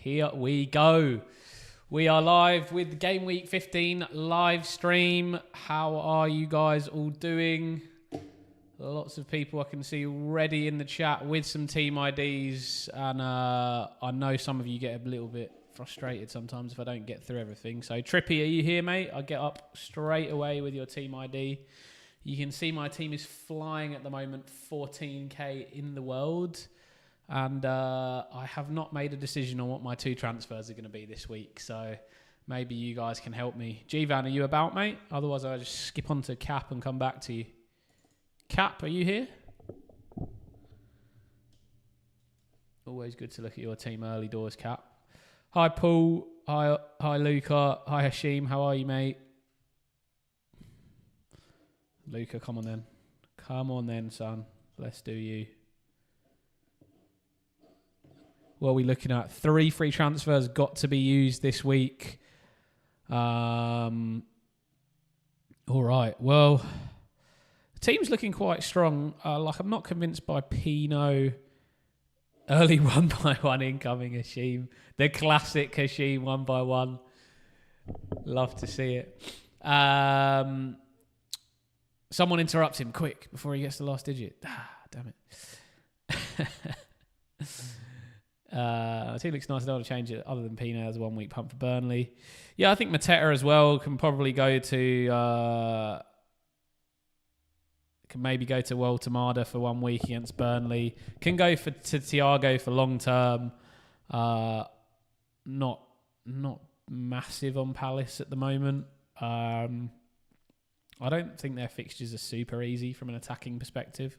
here we go. We are live with Game Week 15 live stream. How are you guys all doing? Lots of people I can see already in the chat with some team IDs. And I know some of you get a little bit frustrated sometimes if I don't get through everything. So Trippy, are you here, mate? I'll get up straight away with your team ID. You can see my team is flying at the moment, 14k in the world. And I have not made a decision on what my two transfers are going to be this week. So maybe you guys can help me. G-Van, are you about, mate? Otherwise, I'll just skip on to Cap and come back to you. Cap, are you here? Always good to look at your team early doors, Cap. Hi, Paul. Hi, Luca. Hi, Hashim. How are you, mate? Luca, come on then. Come on then, son. Let's do you. What are we looking at? 3 free transfers got to be used this week. All right. Well, the team's looking quite strong. I'm not convinced by Pino. Early 1x1 incoming Hashim. The classic Hashim 1x1. Love to see it. Someone interrupt him quick before he gets the last digit. Damn it. Team looks nice. I don't want to change it other than Pino has a 1 week pump for Burnley. Yeah, I think Mateta as well can probably go to... can maybe go to Waltamada for 1 week against Burnley. Can go to Thiago for long term. Not massive on Palace at the moment. I don't think their fixtures are super easy from an attacking perspective.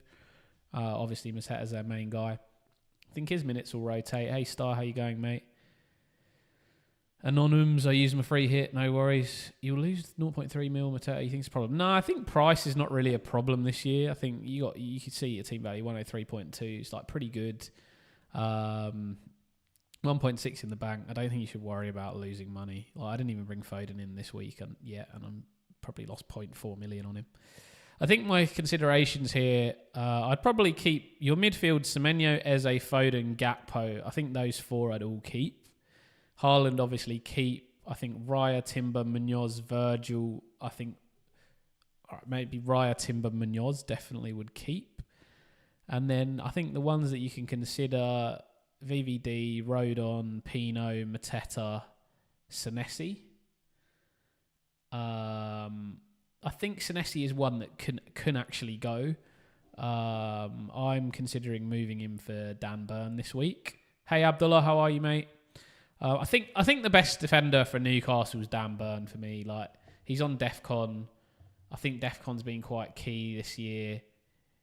Obviously, Mateta's their main guy. I think his minutes will rotate. Hey, Star, how you going, mate? Anonyms, I use my free hit, no worries. You'll lose 0.3 mil, Mateta. You think it's a problem? No, I think price is not really a problem this year. I think you can see your team value 103.2. It's like pretty good. 1.6 in the bank. I don't think you should worry about losing money. Like, I didn't even bring Foden in this week yet, and I'm probably lost 0.4 million on him. I think my considerations here, I'd probably keep your midfield, Semenyo, Eze, Foden, Gakpo. I think those 4 I'd all keep. Haaland obviously keep. I think Raya, Timber, Munoz, Virgil. I think maybe Raya, Timber, Munoz definitely would keep. And then I think the ones that you can consider, VVD, Rodon, Pino, Mateta, Senesi. I think Senesi is one that can actually go. I'm considering moving him for Dan Burn this week. Hey Abdullah, how are you, mate? I think the best defender for Newcastle is Dan Burn for me. Like, he's on DEFCON. I think DEFCON's been quite key this year.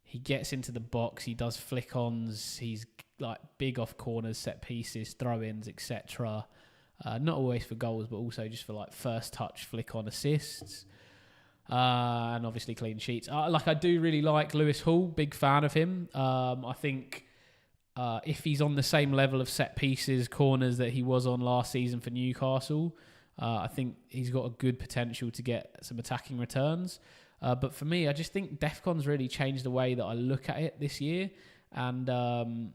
He gets into the box. He does flick-ons. He's like big off corners, set pieces, throw-ins, etc. Not always for goals, but also just for like first touch flick-on assists. And obviously clean sheets. I do really like Lewis Hall. Big fan of him. I think if he's on the same level of set pieces, corners that he was on last season for Newcastle, I think he's got a good potential to get some attacking returns. But for me, I just think DEFCON's really changed the way that I look at it this year. And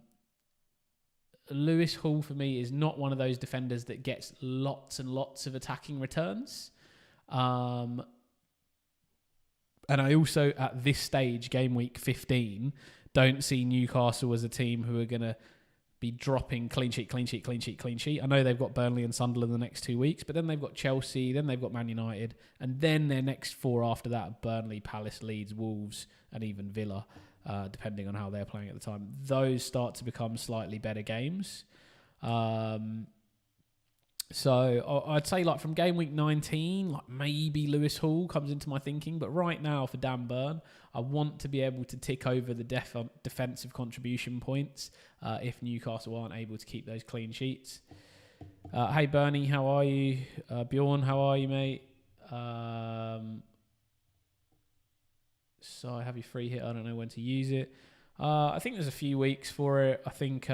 Lewis Hall, for me, is not one of those defenders that gets lots and lots of attacking returns. And I also, at this stage, game week 15, don't see Newcastle as a team who are going to be dropping clean sheet. I know they've got Burnley and Sunderland the next 2 weeks, but then they've got Chelsea, then they've got Man United, and then their next 4 after that are Burnley, Palace, Leeds, Wolves, and even Villa, depending on how they're playing at the time. Those start to become slightly better games. So I'd say, like, from game week 19, like, maybe Lewis Hall comes into my thinking. But right now, for Dan Burn, I want to be able to tick over the defensive contribution points if Newcastle aren't able to keep those clean sheets. Hey, Bernie, how are you? Bjorn, how are you, mate? So I have your free hit. I don't know when to use it. I think there's a few weeks for it. I think...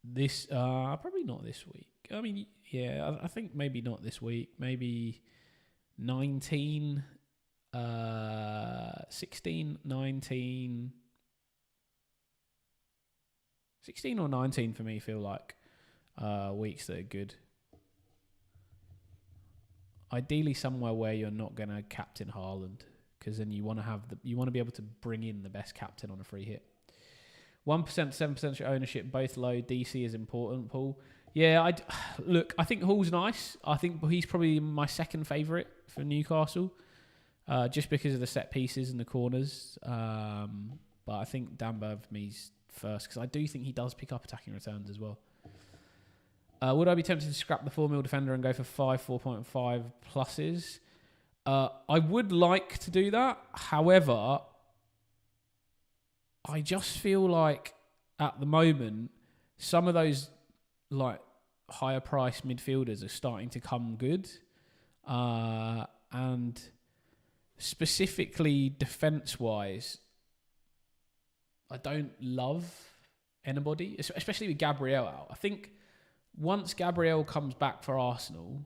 This probably not this week. I mean, yeah, I think maybe not this week. Maybe 19, 16, 19, 16 or 19 for me feel like weeks that are good. Ideally, somewhere where you're not going to captain Haaland, because then you want to be able to bring in the best captain on a free hit. 1%, 7% ownership, both low. DC is important, Paul. Yeah, I think Hall's nice. I think he's probably my second favourite for Newcastle, just because of the set pieces and the corners. But I think Danberg for me's first, because I do think he does pick up attacking returns as well. Would I be tempted to scrap the 4 mil defender and go for 4.5 pluses? I would like to do that. However, I just feel like at the moment, some of those like higher price midfielders are starting to come good. And specifically defence-wise, I don't love anybody, especially with Gabriel out. I think once Gabriel comes back for Arsenal,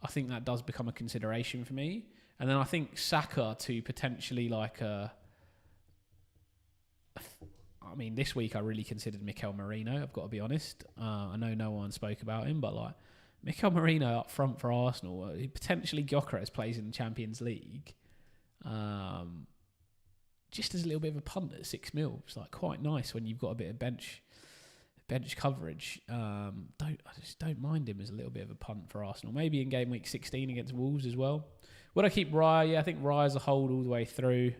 I think that does become a consideration for me. And then I think Saka to potentially this week I really considered Mikel Merino, I've got to be honest. I know no one spoke about him, but Mikel Merino up front for Arsenal, potentially Gyökeres plays in the Champions League. Just as a little bit of a punt at 6 mil. It's quite nice when you've got a bit of bench coverage. I just don't mind him as a little bit of a punt for Arsenal. Maybe in game week 16 against Wolves as well. Would I keep Raya? Yeah, I think Raya's a hold all the way through.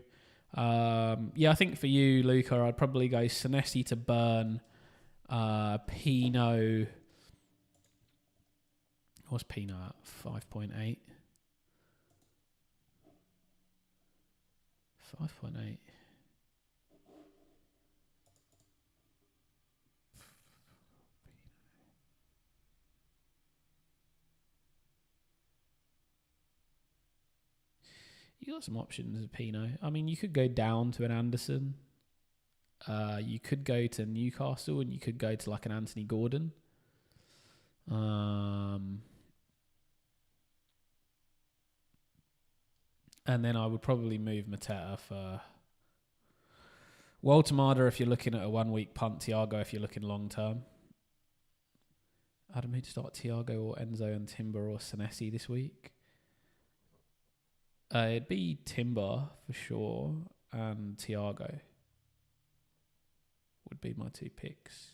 I think for you, Luca, I'd probably go Senesi to Burn, Pino. What's Pino at? 5.8. 5.8. You got some options with Pino. I mean, you could go down to an Anderson. You could go to Newcastle, and you could go to an Anthony Gordon. And then I would probably move Mateta for Walter if you're looking at a 1 week punt. Thiago if you're looking long term. Adam, who'd start Thiago or Enzo and Timber or Senesi this week? It'd be Timber for sure, and Thiago would be my 2 picks.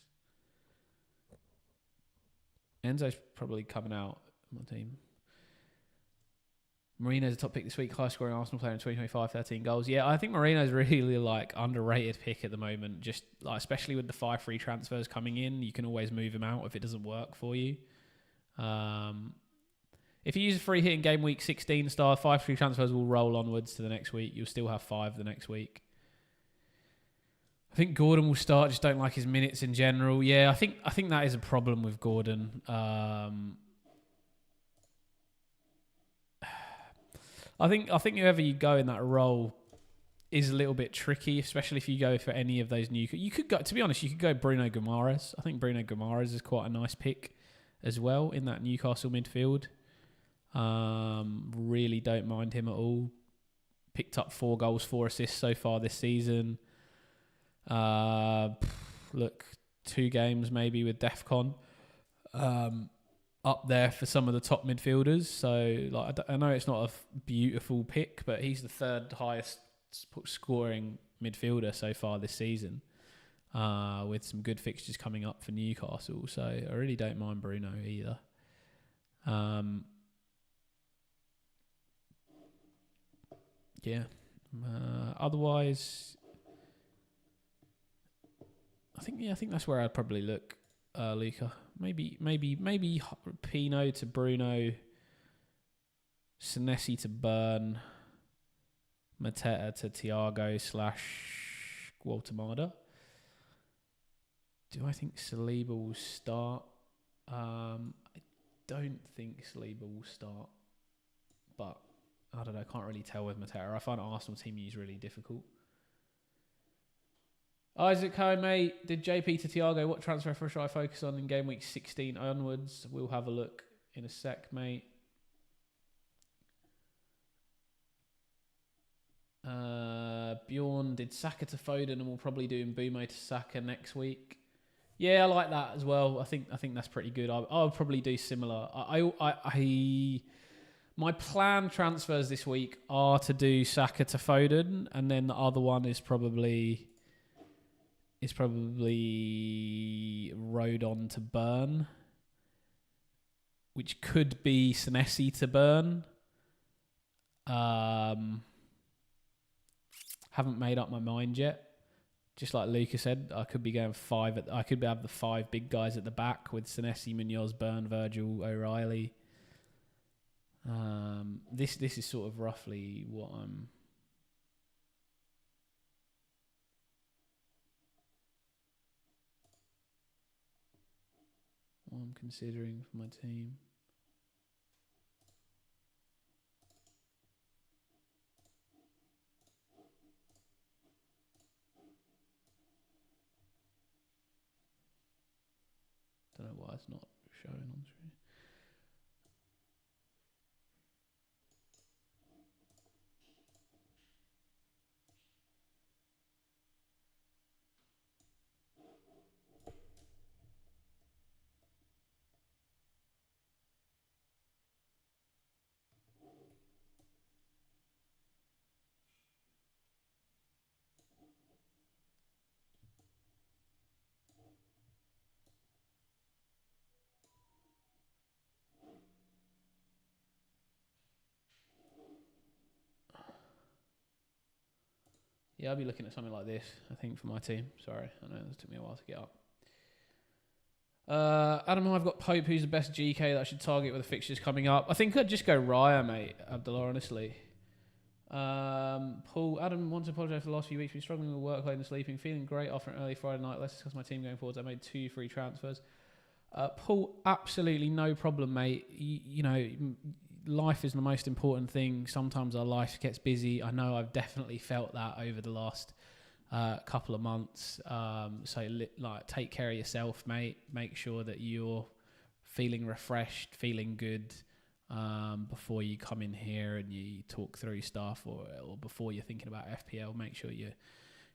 Enzo's probably coming out on my team. Marino's a top pick this week, high scoring Arsenal player in 2025, 13 goals. Yeah, I think Marino's really underrated pick at the moment. Just especially with the 5 free transfers coming in, you can always move him out if it doesn't work for you. If you use a free hit in game week 16 star, 5 free transfers will roll onwards to the next week. You'll still have 5 the next week. I think Gordon will start. Just don't like his minutes in general. Yeah, I think that is a problem with Gordon. I think whoever you go in that role is a little bit tricky, especially if you go for any of those new. You could go. To be honest, you could go Bruno Guimaraes. I think Bruno Guimaraes is quite a nice pick as well in that Newcastle midfield. Really don't mind him at all. Picked up 4 goals, 4 assists so far this season. Look, 2 games maybe with DEFCON. Up there for some of the top midfielders. So I know it's not a beautiful pick, but he's the 3rd highest scoring midfielder so far this season, with some good fixtures coming up for Newcastle. So I really don't mind Bruno either. Otherwise, I think that's where I'd probably look, Luca. Maybe Pino to Bruno, Senesi to Burn, Mateta to Thiago / Gualtamada. Do I think Saliba will start? I don't think Saliba will start, but I don't know. I can't really tell with Mateta. I find Arsenal team use really difficult. Isaac Cohen, mate. Did JP to Thiago? What transfer should I focus on in game week 16 onwards? We'll have a look in a sec, mate. Bjorn did Saka to Foden, and we'll probably do Mbumo to Saka next week. Yeah, I like that as well. I think that's pretty good. I would probably do similar. My planned transfers this week are to do Saka to Foden, and then the other one is probably Rodon to Burn, which could be Senesi to Burn. Haven't made up my mind yet. Just like Luca said, I could be going five. I could have the five big guys at the back with Senesi, Munoz, Burn, Virgil, O'Reilly. This is sort of roughly what I'm considering for my team. Don't know why it's not showing on screen. Yeah, I'll be looking at something like this, I think, for my team. Sorry, I know it took me a while to get up. Adam, I've got Pope, who's the best GK that I should target with the fixtures coming up. I think I'd just go Raya, mate, Abdullah, honestly. Paul, Adam wants to apologise for the last few weeks. Been struggling with workload and sleeping. Feeling great after an early Friday night. Let's discuss my team going forward. I made 2 free transfers. Paul, absolutely no problem, mate. You know, life is the most important thing. Sometimes our life gets busy. I know I've definitely felt that over the last couple of months. Take care of yourself, mate. Make sure that you're feeling refreshed, feeling good before you come in here and you talk through stuff, or before you're thinking about FPL. Make sure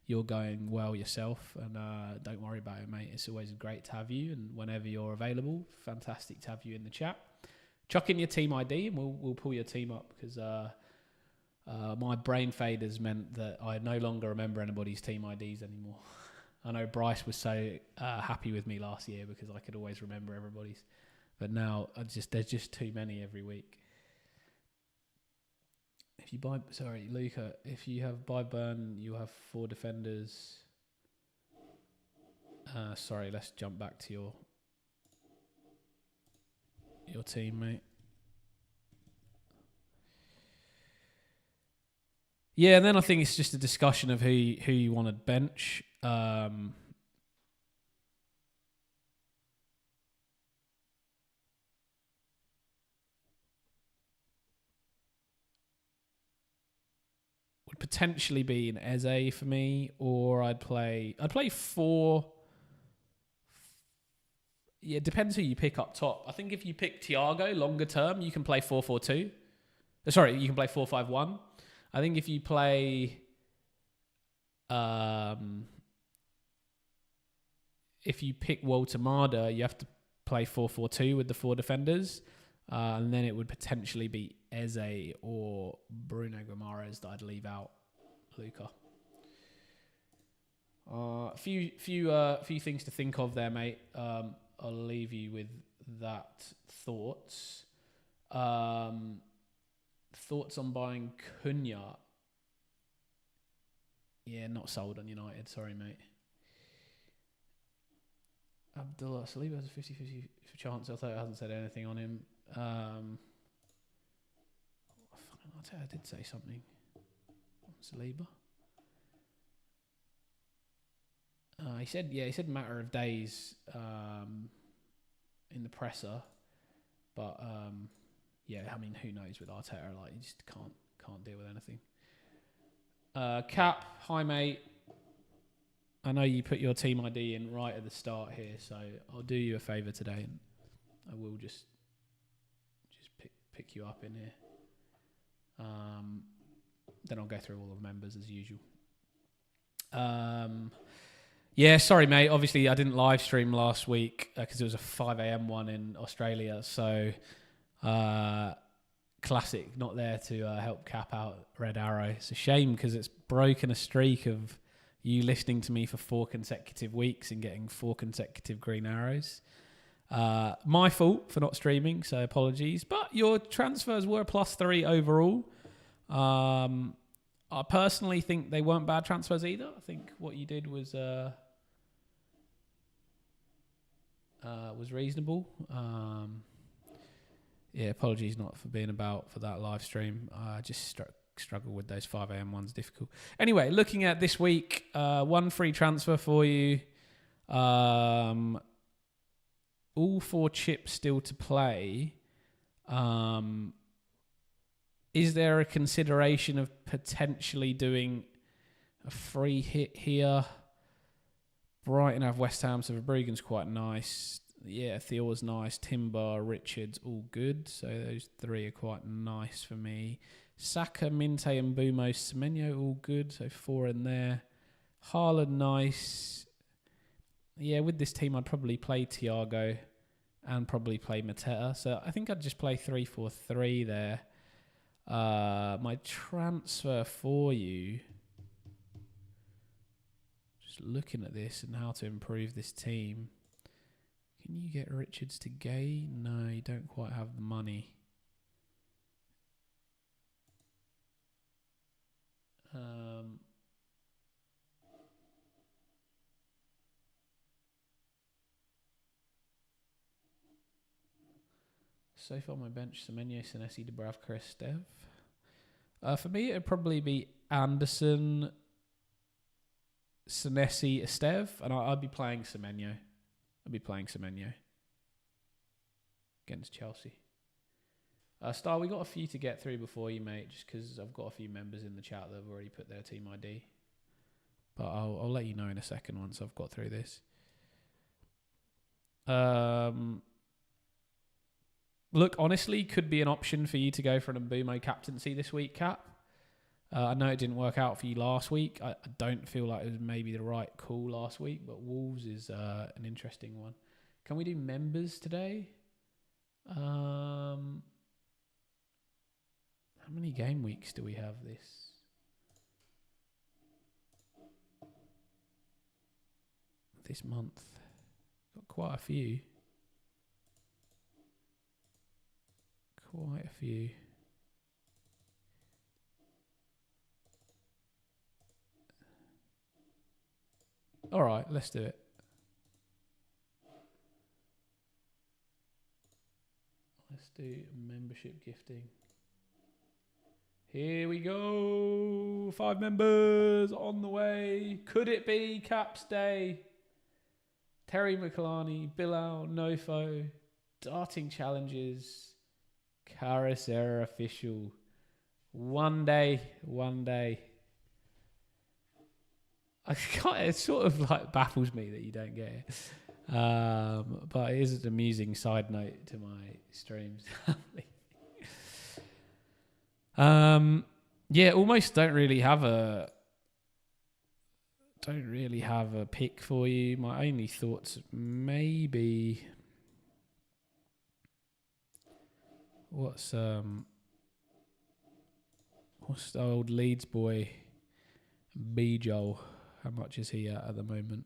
you're going well yourself, and don't worry about it, mate. It's always great to have you, and whenever you're available, fantastic to have you in the chat. Chuck in your team ID and we'll pull your team up, because my brain fade has meant that I no longer remember anybody's team IDs anymore. I know Bryce was so happy with me last year because I could always remember everybody's, but now there's just too many every week. If you buy, sorry, Luca, if you have buy Burn, you have 4 defenders. Sorry, let's jump back to your team, mate. Yeah, and then I think it's just a discussion of who you want to bench. Would potentially be an Eze for me, or I'd play 4. Yeah, it depends who you pick up top. I think if you pick Thiago longer term, you can play 4-4-2. Sorry, you can play 4-5-1. I think if you play, if you pick Walter Marder, you have to play 4-4-2 with the 4 defenders, and then it would potentially be Eze or Bruno Guimaraes that I'd leave out. Luca. A few things to think of there, mate. I'll leave you with that. Thoughts on buying Cunha. Yeah, not sold on United. Sorry, mate. Abdullah Saliba has a 50-50 chance. I thought it hasn't said anything on him. I did say something on Saliba. He said matter of days in the presser, but I mean, who knows with Arteta? Like, he just can't deal with anything. Cap, hi mate. I know you put your team ID in right at the start here, so I'll do you a favour today, and I will just pick you up in here. Then I'll go through all of the members as usual. Yeah, sorry, mate. Obviously, I didn't live stream last week because it was a 5 a.m. one in Australia. So, classic, not there to help cap out Red Arrow. It's a shame because it's broken a streak of you listening to me for 4 consecutive weeks and getting 4 consecutive green arrows. My fault for not streaming, so apologies. But your transfers were +3 overall. I personally think they weren't bad transfers either. I think what you did was reasonable. Yeah, apologies not for being about for that live stream. I just struggle with those 5 a.m. ones, difficult. Anyway, looking at this week, 1 free transfer for you. All 4 chips still to play. Is there a consideration of potentially doing a free hit here? Brighton have West Ham, so Verbruggen's quite nice. Yeah, Theo's nice. Timber, Richards, all good. So those 3 are quite nice for me. Saka, Minte and Bumo, Semenyo, all good. So 4 in there. Haaland, nice. Yeah, with this team, I'd probably play Thiago and probably play Mateta. So I think I'd just play 3-4-3 there. My transfer for you... looking at this and how to improve this team. Can you get Richards to Gay? No, you don't quite have the money. So far my bench, Semenyo, Senesi, Dubravka, Stev. For me, it'd probably be Anderson, Senesi, Estev, and I'd be playing Semenyo. Against Chelsea. Star, we got a few to get through before you, mate, just because I've got a few members in the chat that have already put their team ID. But I'll let you know in a second once I've got through this. Look, honestly, could be an option for you to go for an Mbumo captaincy this week, Cap. I know it didn't work out for you last week. I don't feel like it was maybe the right call last week, but Wolves is an interesting one. Can we do members today? How many game weeks do we have this month? Got quite a few. All right, let's do it. Let's do membership gifting. Here we go. 5 members on the way. Could it be Caps Day? Terry McClarney, Bilal, Nofo, Darting Challenges, Caracera Official. One day. It sort of like baffles me that you don't get it. But it is an amusing side note to my streams. Yeah, almost don't really have a pick for you. My only thoughts maybe what's the old Leeds boy Bijol? How much is he at the moment?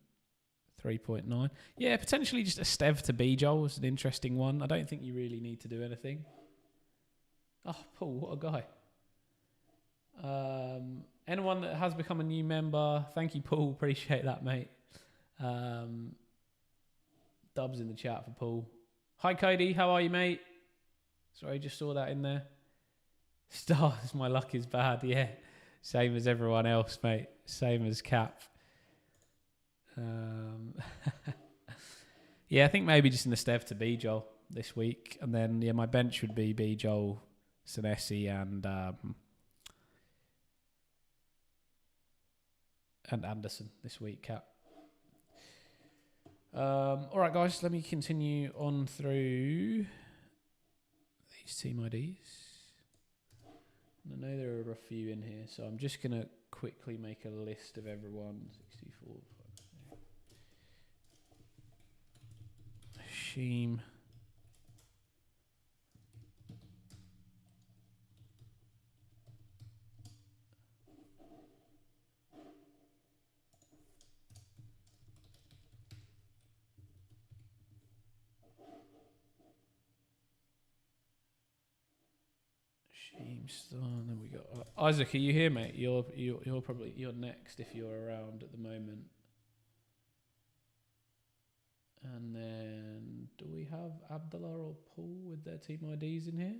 3.9. Yeah, potentially just a Stev to Bijol was an interesting one. I don't think you really need to do anything. Oh, Paul, what a guy. Anyone that has become a new member, thank you, Paul. Appreciate that, mate. Dubs in the chat for Paul. Hi, Cody. How are you, mate? Sorry, just saw that in there. Stars, my luck is bad. Yeah, same as everyone else, mate. Same as Cap. Yeah, I think maybe just in the Stev to Bijol this week. And then, yeah, my bench would be Bijol, Senesi, and Anderson this week, Cap. All right, guys, let me continue on through these team IDs. I know there are a few in here, so I'm just going to quickly make a list of everyone. 64. Sheem. And then we got Isaac. Are you here, mate? You're probably next if you're around at the moment. And then do we have Abdullah or Paul with their team IDs in here?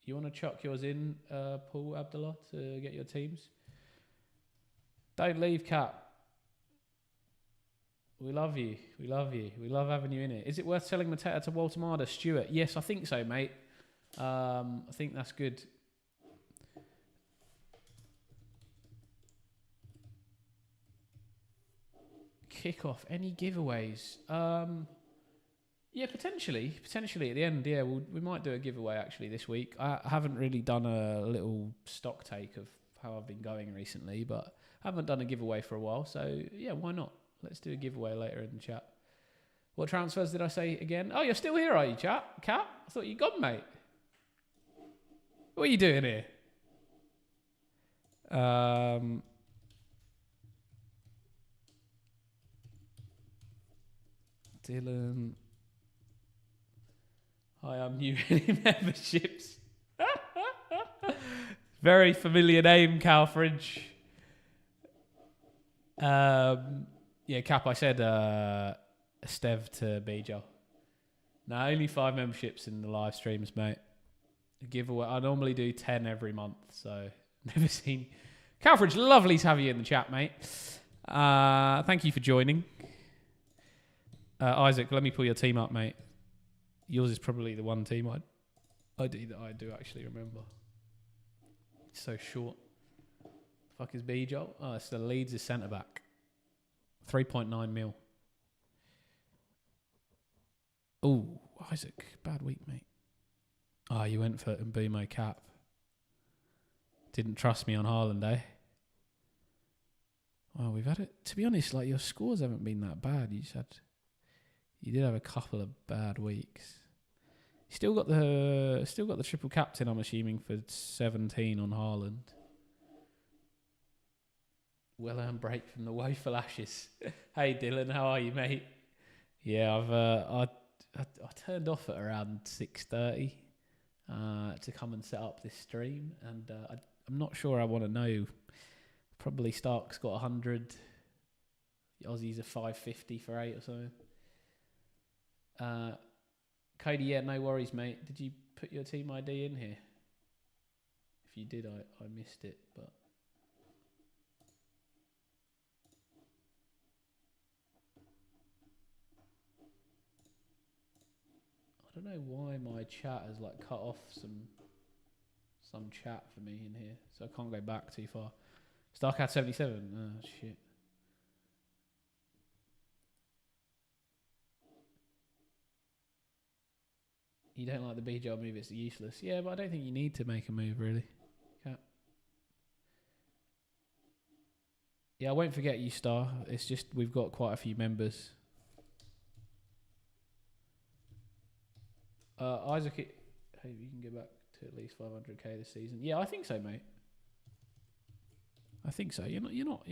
You want to chuck yours in, Paul, Abdullah, to get your teams? Don't leave, Cap. We love you. We love you. We love having you in it. Is it worth selling Mateta to Walter Marder? Stuart? Yes, I think so, mate. I think that's good. Kick off. Any giveaways? Yeah, potentially at the end. Yeah, we might do a giveaway actually this week. I haven't really done a little stock take of how I've been going recently, but I haven't done a giveaway for a while. So yeah, why not? Let's do a giveaway later in the chat. What transfers did I say again? Oh, you're still here, are you, chat? Cat? I thought you'd gone, mate. What are you doing here? Dylan. Hi, I'm new in memberships. Very familiar name, Calfridge. Yeah, Cap, I said Stev to Bijo. No, only 5 memberships in the live streams, mate. A giveaway. I normally do 10 every month, so never seen. Calfridge, lovely to have you in the chat, mate. Thank you for joining. Isaac, let me pull your team up, mate. Yours is probably the one team I do actually remember. It's so short. Fuck is Bijo? Oh, it's the Leeds' centre back. 3.9 mil. Oh, Isaac, bad week, mate. Oh, you went for Mbumo Cap. Didn't trust me on Haaland, eh? Well, we've had it. To be honest, like your scores haven't been that bad. You did have a couple of bad weeks. Still got the triple captain, I'm assuming, for 17 on Haaland. Well-earned break from the woeful ashes. Hey Dylan, how are you, mate? Yeah, I turned off at around 6:30 to come and set up this stream, and I'm not sure I want to know. Probably Stark's got 100. Aussies are 550 for 8 or something. Cody, yeah, no worries, mate. Did you put your team ID in here? If you did, I missed it, but. I don't know why my chat has like cut off some chat for me in here, so I can't go back too far. Starcat 77. Oh shit. You don't like the B-job move, it's useless. Yeah, but I don't think you need to make a move, really. Cat. Yeah, I won't forget you, Star. It's just we've got quite a few members. Isaac, hey, you can get back to at least 500k this season. Yeah, I think so, mate. I think so. You're not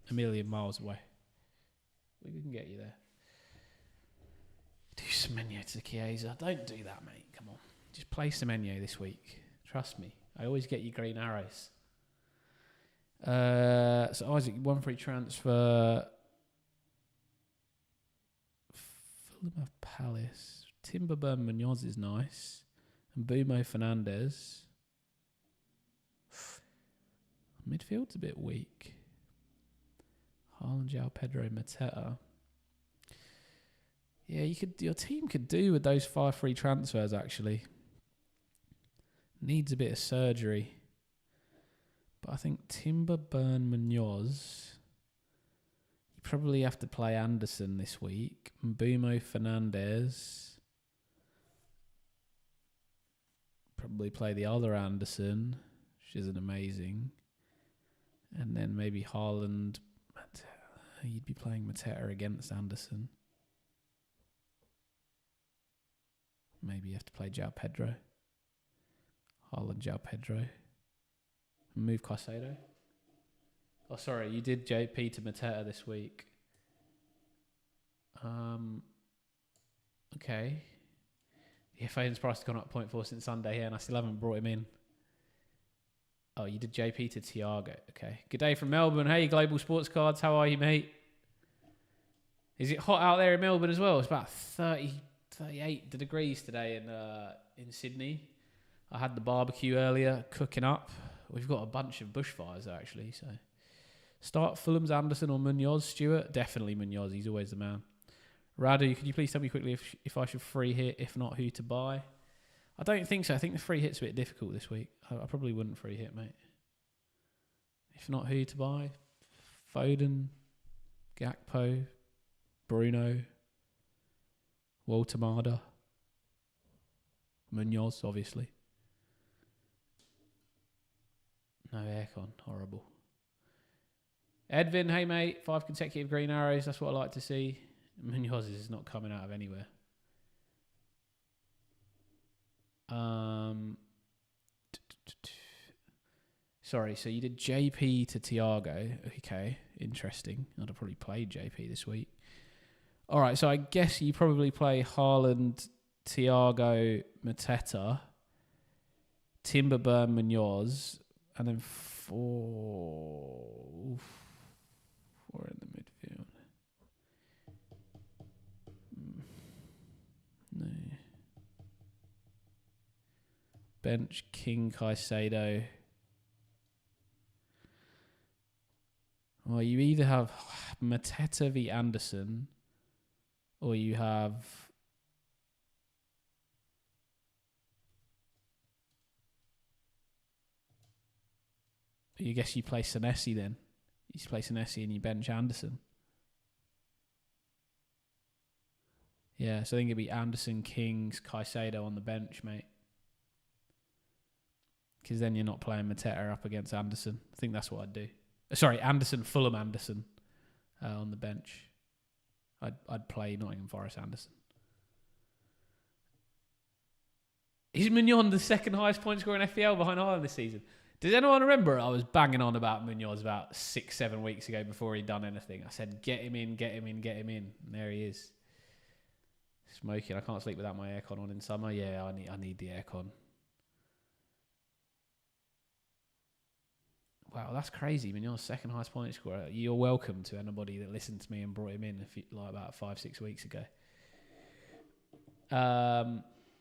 a million miles away. We can get you there. Do Semenyo to Chiesa. Don't do that, mate. Come on. Just play Semenyo this week. Trust me. I always get you green arrows. So Isaac, 1 free transfer. Fulham have Palace. Timberburn Munoz is nice. And Mbumo Fernandes. Midfield's a bit weak. Haaland, João Pedro, Mateta. Yeah, your team could do with those 5 free transfers, actually. Needs a bit of surgery. But I think Timberburn Munoz. You probably have to play Anderson this week. Mbumo Fernandes. Probably play the other Anderson, which isn't amazing. And then maybe Haaland. You'd be playing Mateta against Anderson. Maybe you have to play João Pedro. Haaland, João Pedro. Move Caicedo. Oh, sorry, you did JP to Mateta this week. Okay. Yeah, Foden's price has gone up 0.4 since Sunday here, and I still haven't brought him in. Oh, you did JP to Thiago. Okay. Good day from Melbourne. Hey, Global Sports Cards. How are you, mate? Is it hot out there in Melbourne as well? It's about 38 degrees today in Sydney. I had the barbecue earlier, cooking up. We've got a bunch of bushfires, actually. So, start Fulham's Anderson or Munoz, Stuart? Definitely Munoz. He's always the man. Radu, could you please tell me quickly if I should free hit? If not, who to buy? I don't think so. I think the free hit's a bit difficult this week. I probably wouldn't free hit, mate. If not, who to buy? Foden, Gakpo, Bruno, Walter Marder, Munoz, obviously. No aircon, horrible. Edvin, hey mate, 5 consecutive green arrows. That's what I like to see. Munoz is not coming out of anywhere. Sorry, so you did JP to Thiago. Okay, interesting. I'd have probably played JP this week. All right, so I guess you probably play Haaland, Thiago, Mateta, Timberburn, Munoz, and then four in the midfield. No. Bench, King, Caicedo. Well, you either have Mateta v Anderson, or you have I guess you play Senesi then. You play Senesi and you bench Anderson. Yeah, so I think it'd be Anderson, Kings, Caicedo on the bench, mate. Because then you're not playing Mateta up against Anderson. I think that's what I'd do. Sorry, Anderson, Fulham Anderson on the bench. I'd play Nottingham Forest Anderson. Is Mignon the second highest point scorer in FPL behind Haaland this season? Does anyone remember I was banging on about Munoz about 6-7 weeks ago before he'd done anything? I said, get him in. And there he is. Smoking. I can't sleep without my aircon on in summer. Yeah, I need the aircon. Wow, that's crazy. Munoz, second highest point scorer. You're welcome to anybody that listened to me and brought him in about 5-6 weeks ago.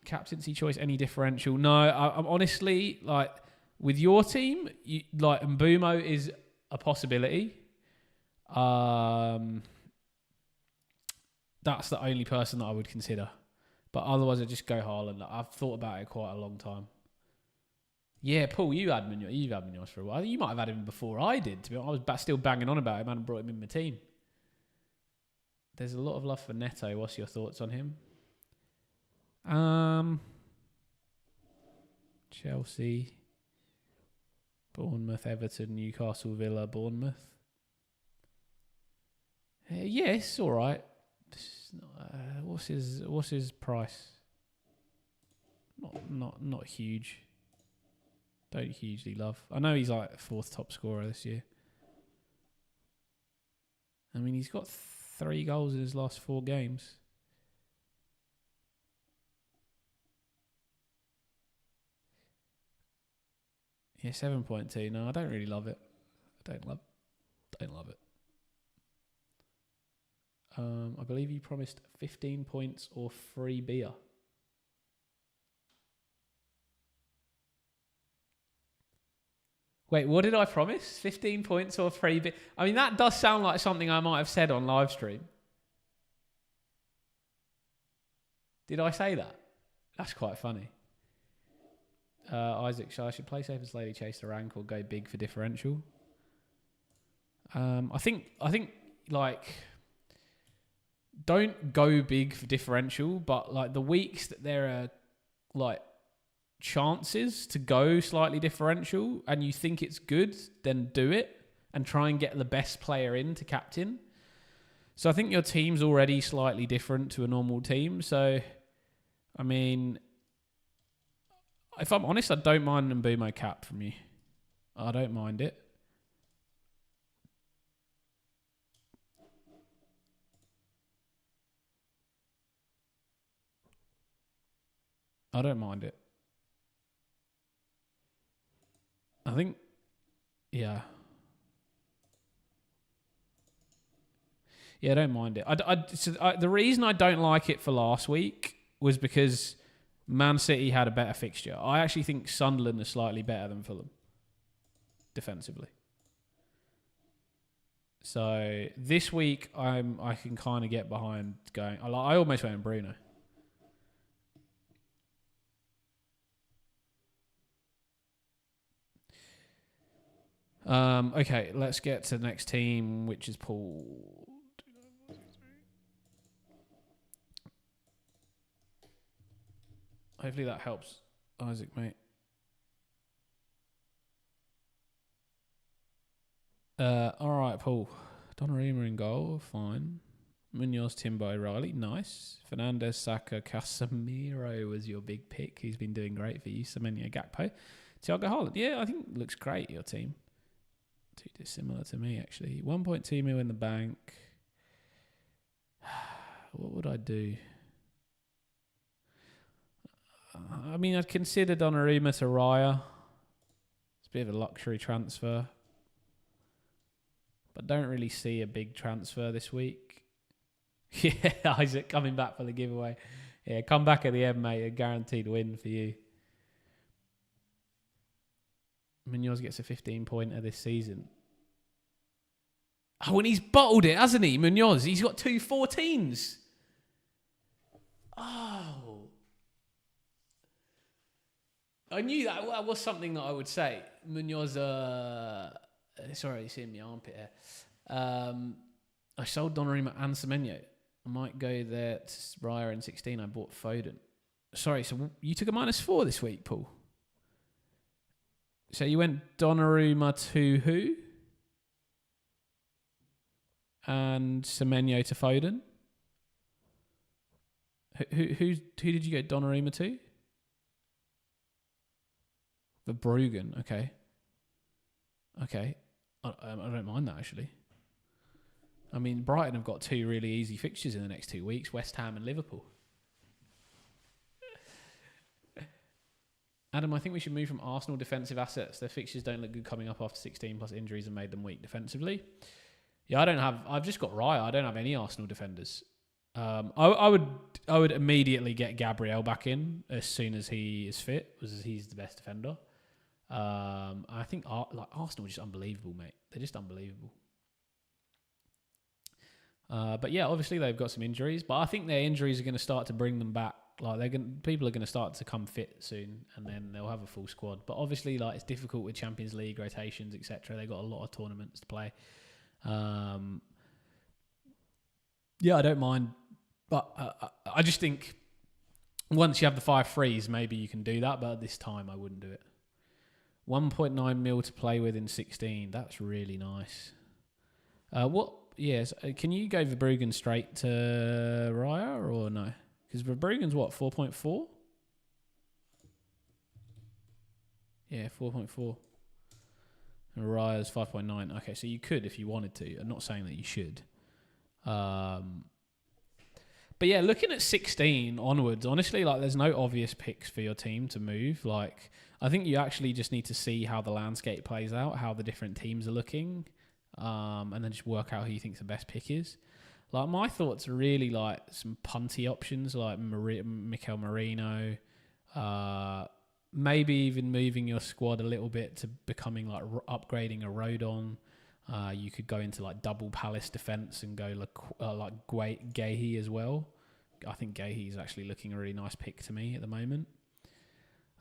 Captaincy choice, any differential? No, I'm honestly, like, with your team, Mbumo is a possibility. That's the only person that I would consider. But otherwise, I'd just go Haaland. I've thought about it quite a long time. Yeah, Paul, you've had Munoz for a while. You might have had him before I did. To be honest, I was still banging on about him and brought him in my team. There's a lot of love for Neto. What's your thoughts on him? Chelsea, Bournemouth, Everton, Newcastle, Villa, Bournemouth. Yes, all right. What's his price? Not huge. Don't hugely love. I know he's like 4th top scorer this year. I mean, he's got 3 goals in his last 4 games. Yeah, 7.2. No, I don't really love it. I don't love it. I believe you promised 15 points or free beer. Wait, what did I promise? 15 points or free beer? I mean, that does sound like something I might have said on live stream. Did I say that? That's quite funny. Isaac, I should play safe and slowly chase the rank or go big for differential. I think like, don't go big for differential, but like the weeks that there are like chances to go slightly differential and you think it's good, then do it. and try and get the best player in to captain. So I think your team's already slightly different to a normal team. So, I mean, if I'm honest, I don't mind an Mbumo cap from you. I don't mind it. I don't mind it. I think, yeah. Yeah, I don't mind it. The reason I don't like it for last week was because Man City had a better fixture. I actually think Sunderland is slightly better than Fulham defensively. So this week I can kind of get behind going. I almost went in Bruno. Okay, let's get to the next team, which is Paul. Hopefully that helps, Isaac, mate. All right, Paul. Donnarumma in goal, fine. Munoz, Timbo, Riley, nice. Fernandez, Saka, Casemiro was your big pick. He's been doing great for you. Semenyo, Gakpo, Thiago Haaland. Yeah, I think looks great, your team. Too dissimilar to me, actually. 1.2 mil in the bank. What would I do? I mean, I'd consider Donnarumma to Raya. It's a bit of a luxury transfer. But don't really see a big transfer this week. Yeah, Isaac coming back for the giveaway. Yeah, come back at the end, mate. A guaranteed win for you. Munoz gets a 15-pointer this season. Oh, and he's bottled it, hasn't he, Munoz? He's got 2 14s. Oh. I knew that was something that I would say. Munoz, sorry, you see my armpit here. I sold Donnarumma and Semenyo. I might go there to Raya in 16. I bought Foden. Sorry, so you took a -4 this week, Paul. So you went Donnarumma to who? And Semenyo to Foden. Who did you get Donnarumma to? Verbruggen, okay. Okay. I don't mind that, actually. I mean, Brighton have got 2 really easy fixtures in the next 2 weeks, West Ham and Liverpool. Adam, I think we should move from Arsenal defensive assets. Their fixtures don't look good coming up after 16 plus injuries and made them weak defensively. Yeah, I've just got Raya. I don't have any Arsenal defenders. I would immediately get Gabriel back in as soon as he is fit, because he's the best defender. I think Arsenal are just unbelievable, mate. They're just unbelievable. But yeah, obviously they've got some injuries, but I think their injuries are going to start to bring them back. People are going to start to come fit soon, and then they'll have a full squad. But obviously, it's difficult with Champions League rotations, etc. They've got a lot of tournaments to play. Yeah, I don't mind, but I just think once you have the 5 frees, maybe you can do that. But at this time, I wouldn't do it. 1.9 mil to play with in 16. That's really nice. Yes, can you go Verbruggen straight to Raya or no? Because Verbruggen's what, 4.4? Yeah, 4.4. And Raya's 5.9. Okay, so you could if you wanted to. I'm not saying that you should. But yeah, looking at 16 onwards, honestly, there's no obvious picks for your team to move. I think you actually just need to see how the landscape plays out, how the different teams are looking, and then just work out who you think the best pick is. My thoughts are really some punty options like Mikel Merino, maybe even moving your squad a little bit to becoming upgrading a Rodon. You could go into double Palace defense and go Gahey as well. I think Gahey is actually looking a really nice pick to me at the moment.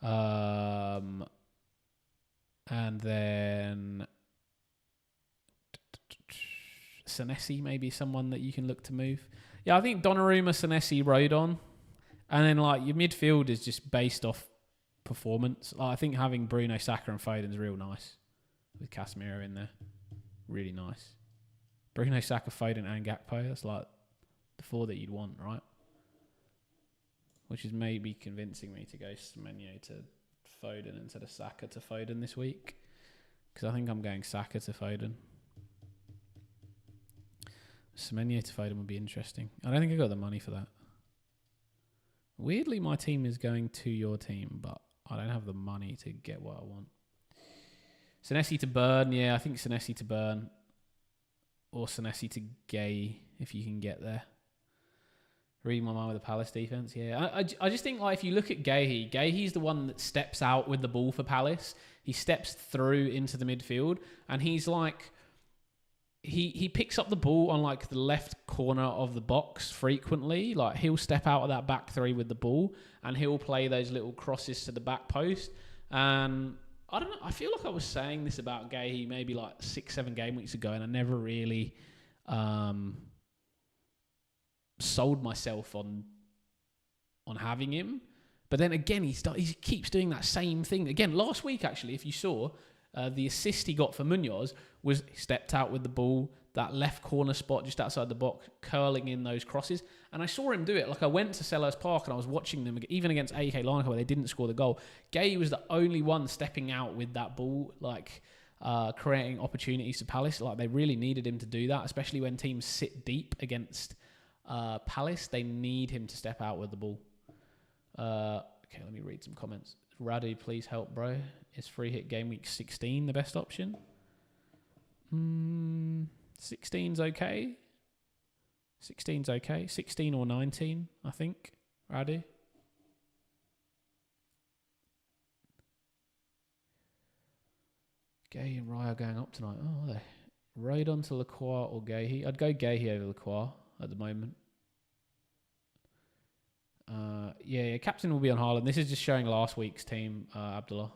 And then Senesi maybe someone that you can look to move. Yeah, I think Donnarumma, Senesi, Rodon. And then your midfield is just based off performance. I think having Bruno, Saka and Foden is real nice with Casemiro in there. Really nice. Bruno, Saka, Foden and Gakpo. That's like the 4 that you'd want, right? Which is maybe convincing me to go Semenyo to Foden instead of Saka to Foden this week. Because I think I'm going Saka to Foden. Semenyo to Foden would be interesting. I don't think I got the money for that. Weirdly, my team is going to your team, but I don't have the money to get what I want. Senesi to Burn. Yeah, I think Senesi to Burn. Or Senesi to Gay, if you can get there. Read my mind with the Palace defense. Yeah, I just think like if you look at Gayhe's the one that steps out with the ball for Palace. He steps through into the midfield, and he's like, he picks up the ball on like the left corner of the box frequently. Like he'll step out of that back 3 with the ball, and he'll play those little crosses to the back post. And I don't know. I feel like I was saying this about Gayhe maybe like 6-7 game weeks ago, and I never really sold myself on having him. But then again, he keeps doing that same thing. Again, last week, actually, if you saw, the assist he got for Munoz was he stepped out with the ball, that left corner spot just outside the box, curling in those crosses. And I saw him do it. Like I went to Selhurst Park and I was watching them, even against AK Larnaca where they didn't score the goal. Gay was the only one stepping out with that ball, like creating opportunities for Palace. Like they really needed him to do that, especially when teams sit deep against Palace. They need him to step out with the ball. Okay, let me read some comments. Radu, please help, bro. Is free hit game week 16 the best option? 16's okay. 16's okay. 16 or 19, I think. Radu. Gay and Raya going up tonight. Oh, are they? Rodon to Lacroix or Gayhe? I'd go Gayhe over Lacroix at the moment. Yeah, captain will be on Haaland. This is just showing last week's team, Abdullah.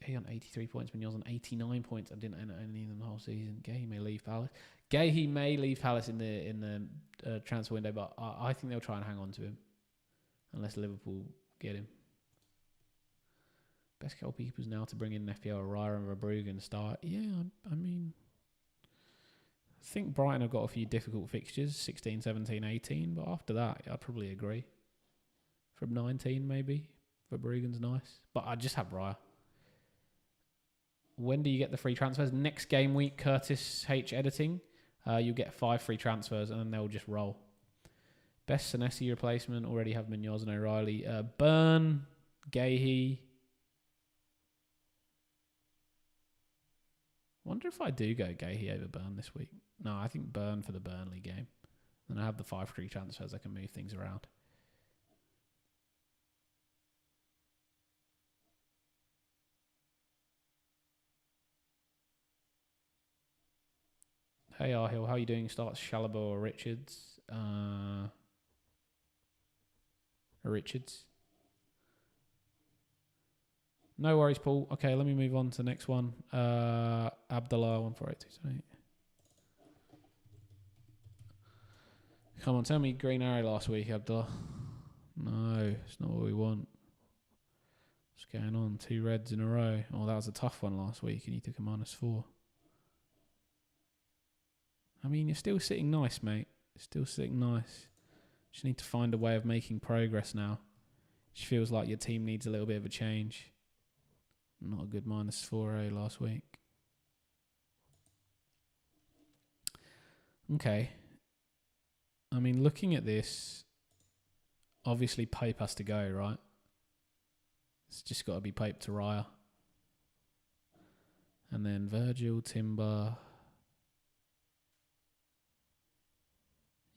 Gay on 83 points, Munoz on 89 points. I didn't enter any of them the whole season. Gay may leave Palace. He may leave Palace in the transfer window, but I think they'll try and hang on to him unless Liverpool get him. Best goalkeepers now to bring in FPL Raya and Verbruggen start. Yeah, I mean, I think Brighton have got a few difficult fixtures, 16, 17, 18, but after that, I'd probably agree. From 19, maybe. Verbruggen's nice. But I just have Raya. When do you get the free transfers? Next game week, Curtis H editing. You get 5 free transfers, and then they'll just roll. Best Senesi replacement, already have Munoz and O'Reilly. Burn, Gayhe. Wonder if I do go Gayhe over Burn this week. No, I think Burn for the Burnley game. Then I have the 5 free transfers. I can move things around. Hey Arhill, how are you doing? Starts Chalobah or Richards? Richards. No worries, Paul. Okay, let me move on to the next one. Abdullah 148228. Come on, tell me Green Arrow last week, Abdullah. No, it's not what we want. What's going on? 2 reds in a row. Oh, that was a tough one last week, and you took a -4. I mean, you're still sitting nice, mate. You're still sitting nice. Just need to find a way of making progress now. Just feels like your team needs a little bit of a change. Not a good -4 last week. Okay. I mean, looking at this, obviously Pope has to go, right? It's just got to be Pope to Raya. And then Virgil, Timber.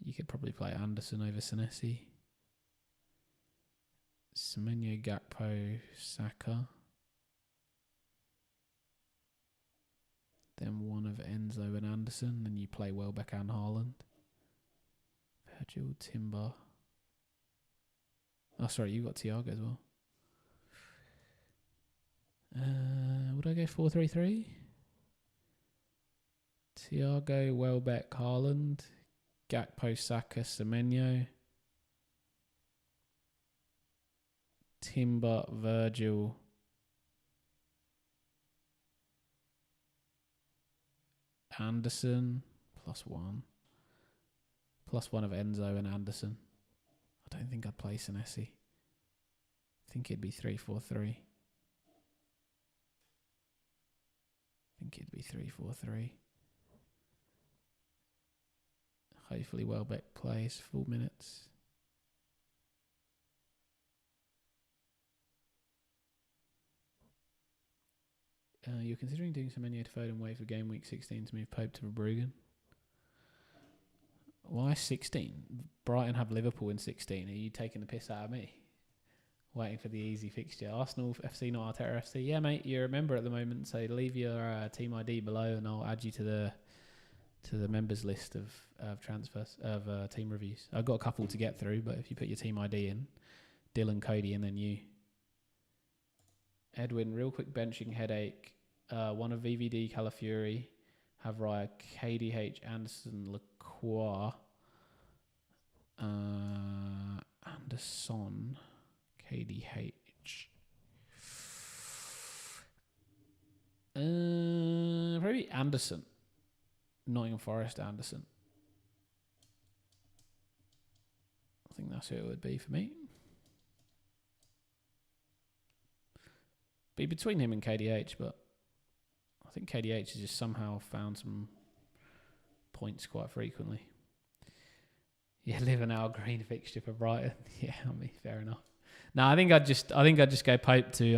You could probably play Anderson over Senesi. Semenyo, Gakpo, Saka. Then one of Enzo and Anderson. Then you play Welbeck and Haaland. Virgil, Timber. Oh, sorry, you got Thiago as well. Would I go 4-3-3? Thiago, Welbeck, Haaland. Gakpo, Saka, Semenyo. Timber, Virgil. Anderson, +1. +1 of Enzo and Anderson. I don't think I'd play Senesi. I think it'd be 3-4-3. Hopefully Welbeck plays full minutes. You're considering doing some Meunier to Foden wait for game week 16 to move Pope to Verbruggen. Why 16? Brighton have Liverpool in 16. Are you taking the piss out of me? Waiting for the easy fixture. Arsenal FC, not Arteta FC. Yeah, mate, you're a member at the moment, so leave your team ID below, and I'll add you to the members list of transfers of team reviews. I've got a couple to get through, but if you put your team ID in, Dylan, Cody, and then you. Edwin, real quick benching headache. One of VVD, Calafiori, have Raya, KDH, Anderson, Lacroix, Anderson, KDH. Probably Anderson. Nottingham Forest, Anderson. I think that's who it would be for me. Be between him and KDH, but I think KDH has just somehow found some points quite frequently. Yeah, live an hour green fixture for Brighton. Yeah, I mean, fair enough. No, I think I'd just go Pope to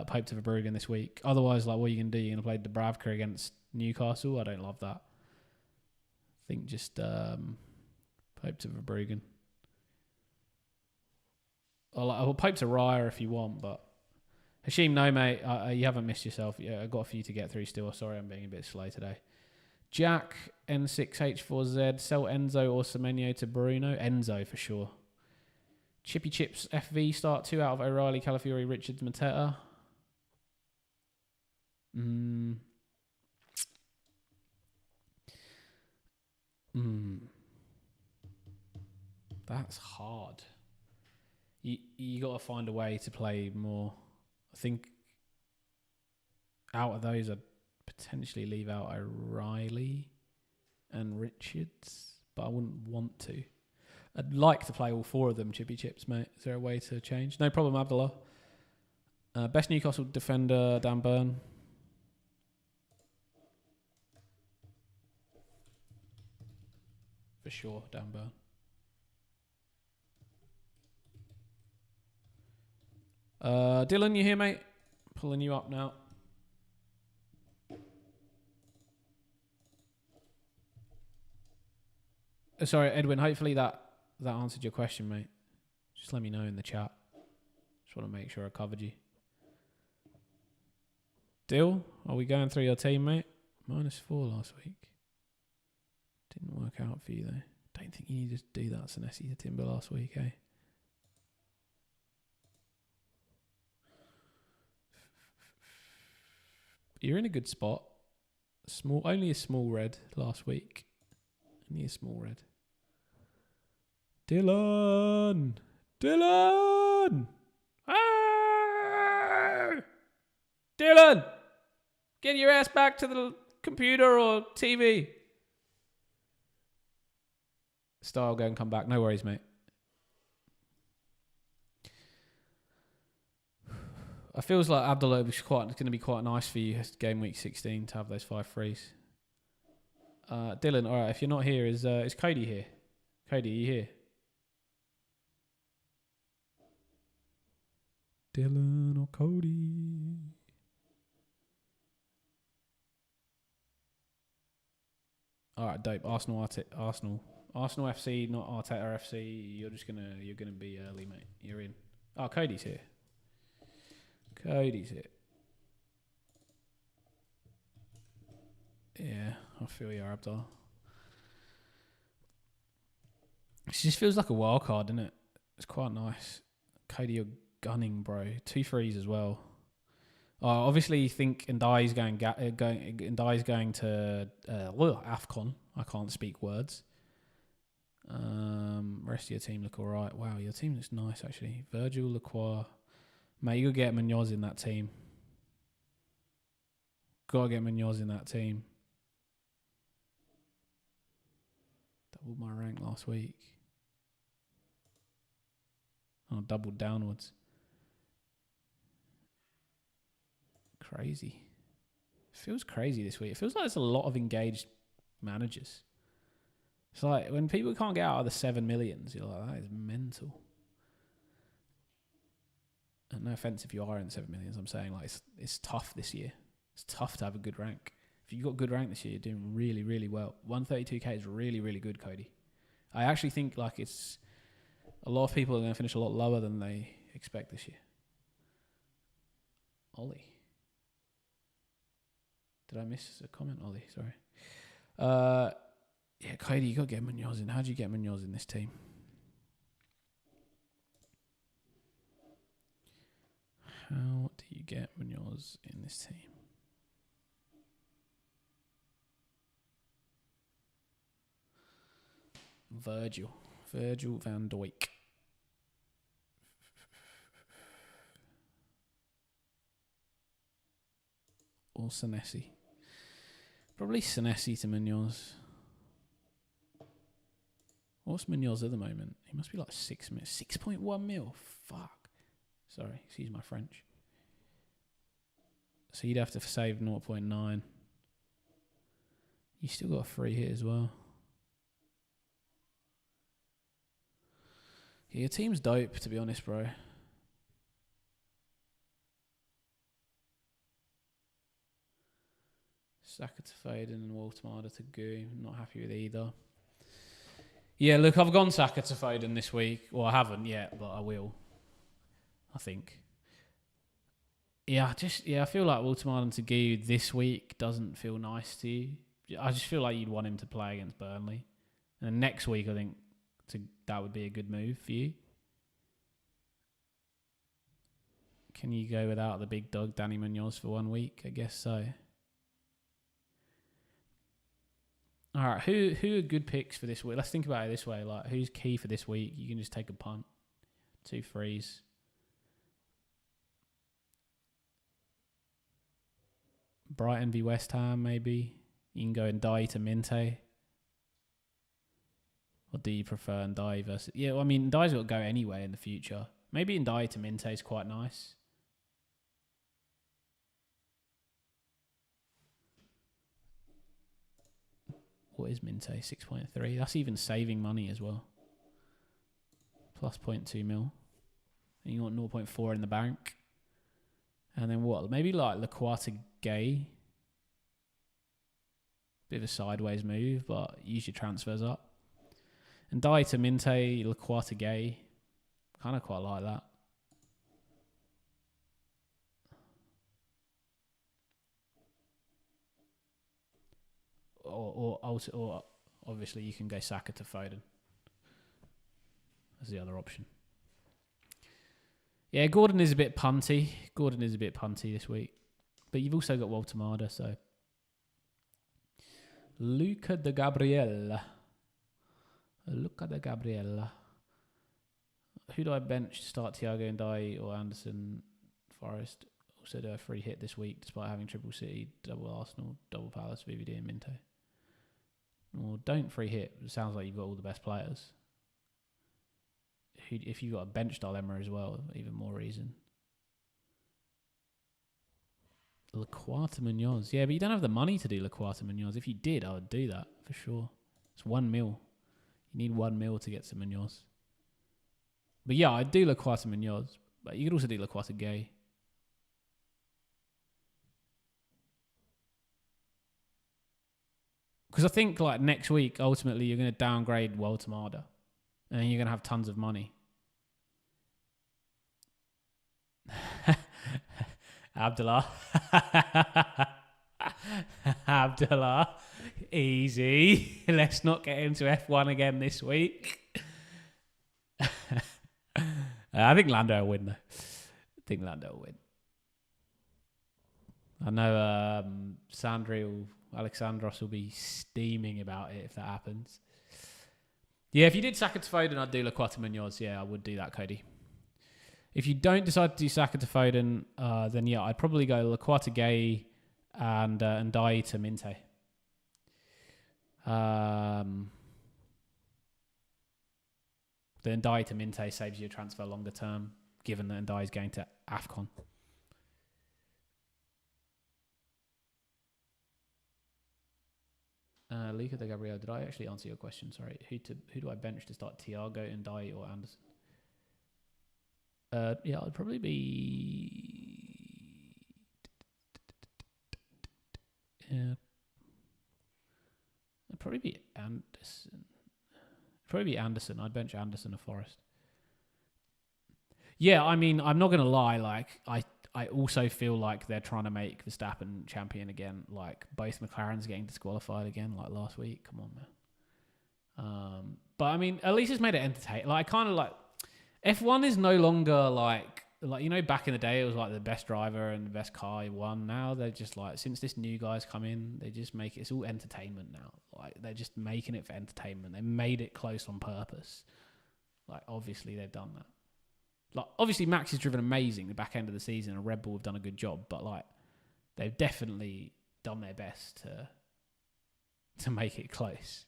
Verbruggen this week. Otherwise, like, what are you gonna do? You're gonna play Dubravka against Newcastle? I don't love that. I think just Pope to Verbruggen. Or Pope to Raya if you want, but Hashim, no, mate, you haven't missed yourself. Yeah, I've got a few to get through still. Sorry, I'm being a bit slow today. Jack, N6H4Z, sell Enzo or Semenyo to Bruno. Enzo for sure. Chippy Chips FV, start 2 out of O'Reilly, Calafiori, Richards, Mateta. That's hard. You got to find a way to play more. I think out of those, I'd potentially leave out O'Reilly and Richards, but I wouldn't want to. I'd like to play all 4 of them, Chippy Chips, mate. Is there a way to change? No problem, Abdullah. Best Newcastle defender, Dan Burn. For sure, Dan Burn. Dylan, you here, mate? Pulling you up now. Sorry, Edwin. Hopefully that answered your question, mate. Just let me know in the chat. Just want to make sure I covered you. Dill, are we going through your team, mate? -4 last week. Didn't work out for you, though. Don't think you need to do that, Senesi to Timber last week, eh? You're in a good spot. Only a small red last week. Only a small red. Dylan! Ah! Dylan! Get your ass back to the computer or TV. Style, go and come back. No worries, mate. It feels like Abdullah was going to be quite nice for you game week 16 to have those 5 frees. Dylan, all right. If you're not here, is Cody here? Cody, are you here? Dylan or Cody? All right, dope. Arsenal FC, not Arteta FC. You're gonna be early, mate. You're in. Oh, Cody's here. Yeah, I feel you, Abdul. It just feels like a wild card, doesn't it? It's quite nice. Cody, you're gunning, bro. 2 frees as well. Obviously, you think Ndai's going to AFCON. I can't speak words. Rest of your team look alright. Wow, your team looks nice, actually. Virgil, Lacroix. Mate, you got to get Munoz in that team. doubled my rank last week. Oh, doubled downwards. Crazy. Feels crazy this week. It feels like there's a lot of engaged managers. It's like when people can't get out of the 7 millions, you're like, that is mental. And no offense if you are in the 7 millions, I'm saying like it's tough this year. It's tough to have a good rank. If you've got good rank this year, you're doing really, really well. 132k is really, really good, Cody. I actually think like it's a lot of people are going to finish a lot lower than they expect this year. Ollie. Did I miss a comment, Ollie? Sorry. Yeah, Cody, you got to get Munoz in. How do you get Munoz in this team? How do you get Munoz in this team? Virgil van Dijk. Or Senesi. Probably Senesi to Munoz. What's Munoz at the moment? He must be like 6.1 mil. Fuck. Sorry, excuse my French. So you'd have to save 0.9. You still got a free hit as well. Yeah, your team's dope, to be honest, bro. Saka to Foden and Waltmada to Goo. Not happy with either. Yeah, look, I've gone Saka to Foden this week. Well, I haven't yet, but I will. I think. Yeah, I feel like Waltmada to Goo this week doesn't feel nice to you. I just feel like you'd want him to play against Burnley. And next week, I think that would be a good move for you. Can you go without the big dog, Danny Munoz, for 1 week? I guess so. All right, who are good picks for this week? Let's think about it this way. Like, who's key for this week? You can just take a punt. 2 frees. Brighton v West Ham, maybe. You can go Ndiaye to Minte. Or do you prefer Ndiaye versus... Yeah, well, I mean, Ndiaye's got to go anyway in the future. Maybe Ndiaye to Minte is quite nice. What is Minte? 6.3. That's even saving money as well. Plus 0.2 mil. And you want 0.4 in the bank. And then what? Maybe like Laquata Gay. Bit of a sideways move, but use your transfers up. And Ndiaye to Minte, Laquata Gay. Kind of quite like that. Or obviously you can go Saka to Foden. That's the other option. Yeah, Gordon is a bit punty. This week. But you've also got Waltmada, so... Luca de Gabriella. Who do I bench to start? Thiago Ndiaye or Anderson Forest? Also do a free hit this week despite having triple City, double Arsenal, double Palace, VVD and Minto. Or don't free hit. It sounds like you've got all the best players. If you've got a bench dilemma as well, even more reason. Laquata Munoz. Yeah, but you don't have the money to do Laquata Munoz. If you did, I would do that for sure. It's 1 mil. You need 1 mil to get some Munoz. But yeah, I'd do Laquata Munoz. But you could also do Laquata Gay. Because I think like next week, ultimately, you're going to downgrade Waltmada. And then you're going to have tons of money. Abdullah. Abdullah. Easy. Let's not get into F1 again this week. I think Lando will win, though. I know Alexandros will be steaming about it if that happens. Yeah, if you did Saka to Foden, I'd do Laquata Munoz. Yeah, I would do that, Cody. If you don't decide to do Saka to Foden, then yeah, I'd probably go Laquata Gay and Ndiaye to Minte. The Ndai to Minte saves you a transfer longer term, given that Ndai is going to AFCON. Luca de Gabriel, did I actually answer your question? Sorry. Who do I bench to start? Thiago, Ndai, or Anderson? Yeah, I'd probably be... Yeah. It'd probably be Anderson. I'd bench Anderson of Forest. Yeah, I mean, I'm not going to lie. Like, I also feel like they're trying to make Verstappen champion again. Like, both McLarens getting disqualified again, like last week. Come on, man. But I mean, at least it's made it entertaining. Like, kind of like F1 is no longer like you know, back in the day it was like the best driver and the best car won. Now they're just like, since this new guy's come in, they just make it's all entertainment now. Like, they're just making it for entertainment. They made it close on purpose. Like, obviously they've done that. Like, obviously Max has driven amazing the back end of the season, and Red Bull have done a good job, but like, they've definitely done their best to make it close.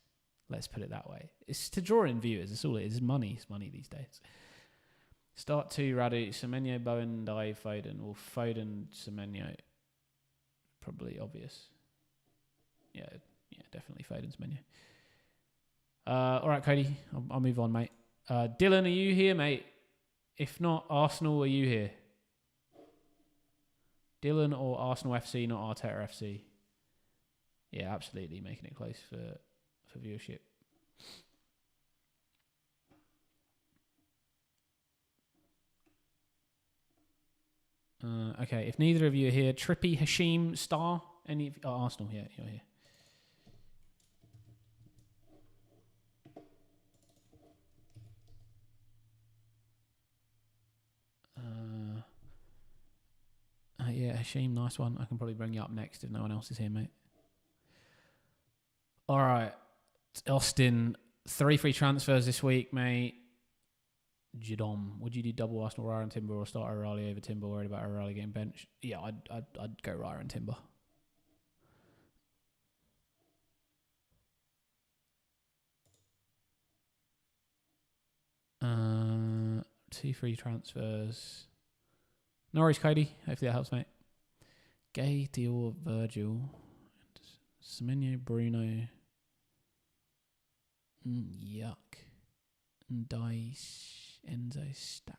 Let's put it that way. It's to draw in viewers. It's all it is. It's money these days. Start 2, Radu, Semenyo, Bowen, Dye, Foden. Well, Foden, Semenyo. Probably obvious. Yeah, definitely Foden, Semenyo. All right, Cody. I'll move on, mate. Dylan, are you here, mate? If not, Arsenal, are you here? Dylan or Arsenal FC, not Arteta FC? Yeah, absolutely. Making it close for viewership. Okay, if neither of you are here, Trippy, Hashim, Star, any of Arsenal here, you're here. Yeah, Hashim, nice one. I can probably bring you up next if no one else is here, mate. All right, Austin, 3 free transfers this week, mate. Jadom, would you do double Arsenal, Raya and Timber, or start O'Reilly over Timber? Worried about O'Reilly getting benched? Yeah, I'd go Raya and Timber. Two free transfers. No worries, Cody. Hopefully that helps, mate. Gay, Dior, Virgil, Semenyo, Bruno. Yuck. And Dice, Enzo, Stat.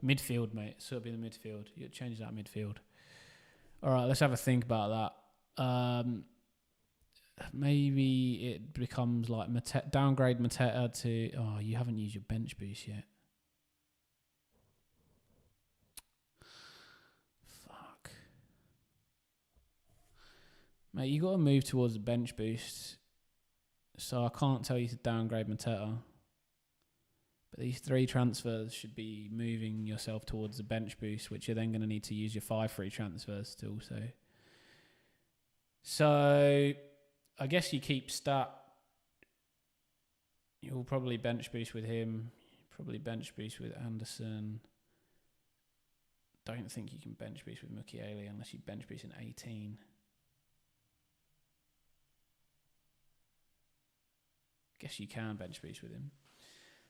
Midfield, mate. So it'll be the midfield. You change that midfield. All right, let's have a think about that. Maybe it becomes like downgrade Mateta to... Oh, you haven't used your bench boost yet. Fuck. Mate, you got to move towards the bench boost. So I can't tell you to downgrade Mateta. But these 3 transfers should be moving yourself towards the bench boost, which you're then going to need to use your 5 free transfers to also. So I guess you keep Stat. You'll probably bench boost with him. Probably bench boost with Anderson. Don't think you can bench boost with Mukiele unless you bench boost in 18. Guess you can bench boost with him.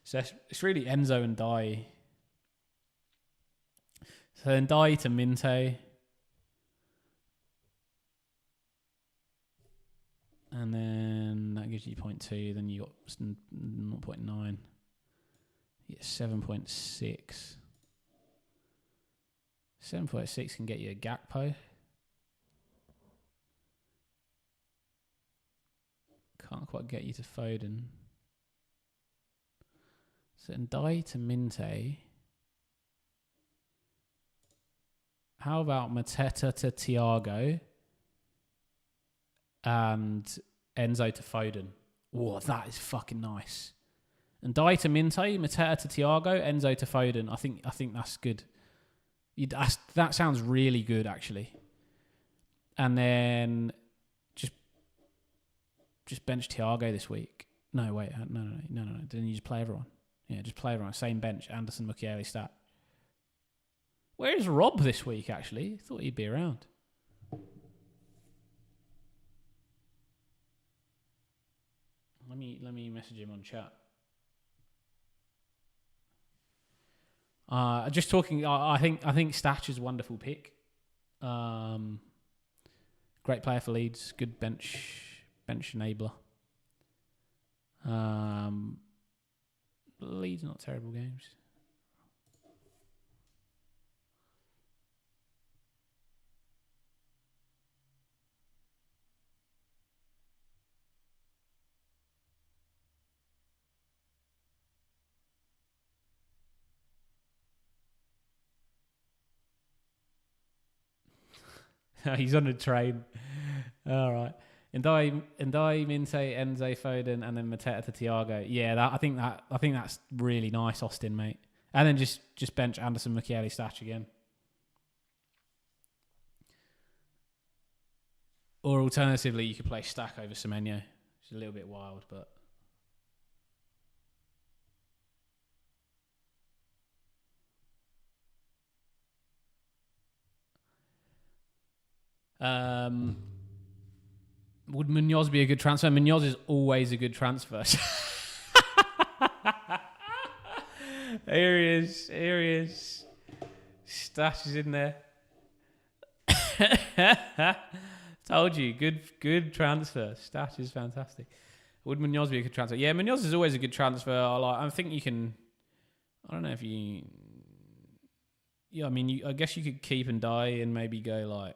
So it's really Enzo and Dye. So then Dye to Minte. And then that gives you 0.2. Then you got 0.9. You get 7.6. 7.6 can get you a Gakpo. Can't quite get you to Foden. So Ndai to Minte. How about Mateta to Thiago and Enzo to Foden? Whoa, that is fucking nice. Ndai to Minte, Mateta to Thiago, Enzo to Foden. I think that's good. That sounds really good, actually. And then just bench Thiago this week. No, wait, no. Then you just play everyone. Yeah, just play everyone. Same bench. Anderson, Mukiele, Stat. Where is Rob this week, actually? Thought he'd be around. Let me message him on chat. Just talking, I think Statch is a wonderful pick. Great player for Leeds. Good bench enabler. Leeds not terrible games. He's on a train. All right. Ndai, Minte, Enze, Foden, and then Mateta to Thiago. Yeah, I think that's really nice, Austin, mate. And then just bench Anderson, Mukiele, Statch again. Or alternatively, you could play Stack over Semenyo. It's a little bit wild, but. Would Munoz be a good transfer? Munoz is always a good transfer. Here he is. Stash is in there. Told you, good transfer. Stash is fantastic. Would Munoz be a good transfer? Yeah, Munoz is always a good transfer. I think you can. I don't know if you. Yeah, I mean, I guess you could keep and die and maybe go like.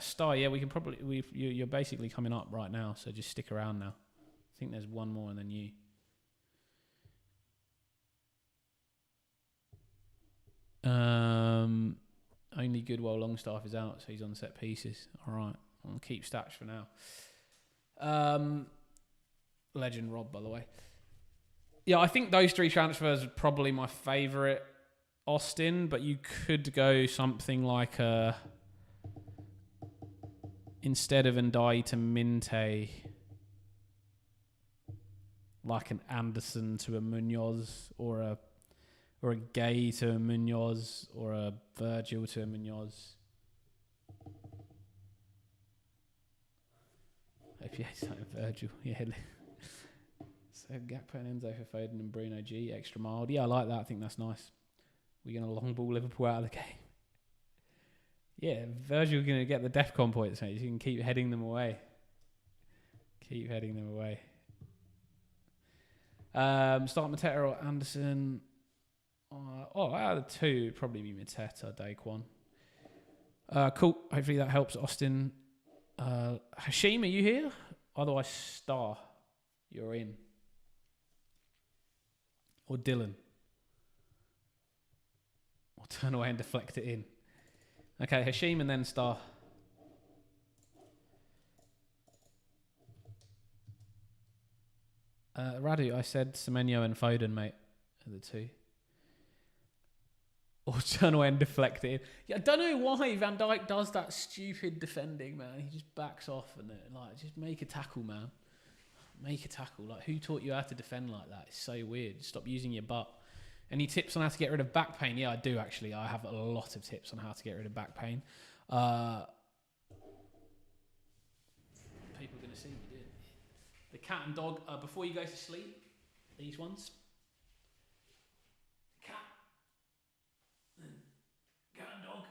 Star, yeah, we can probably. You're basically coming up right now, so just stick around now. I think there's one more and then you. Only good while Longstaff is out, so he's on set pieces. All right, I'll keep Statch for now. Legend Rob, by the way. Yeah, I think those three transfers are probably my favourite, Austin. But you could go something like instead of Ndai to Minte, like an Anderson to a Munoz, or a Gay to a Munoz, or a Virgil to a Munoz. Hope you hate Virgil. Yeah. So Gakpo and Enzo for Foden and Bruno G, extra mild. Yeah, I like that. I think that's nice. We're going to long ball Liverpool out of the game. Yeah, Virgil going to get the DEFCON points, mate. You can keep heading them away. Start Mateta or Anderson. Out of the two, it'd probably be Mateta, Daquan. Cool. Hopefully that helps, Austin. Hashim, are you here? Otherwise, Star, you're in. Or Dylan. Or turn away and deflect it in. Okay, Hashim and then Star. Radu, I said Semenyo and Foden, mate, are the two. Or turn away and deflect it in. Yeah, I don't know why Van Dijk does that stupid defending, man. He just backs off and just make a tackle, man. Make a tackle. Like, who taught you how to defend like that? It's so weird. Stop using your butt. Any tips on how to get rid of back pain? Yeah, I do actually. I have a lot of tips on how to get rid of back pain. People are going to see me do it. The cat and dog, before you go to sleep, these ones. Cat. Then cat and dog.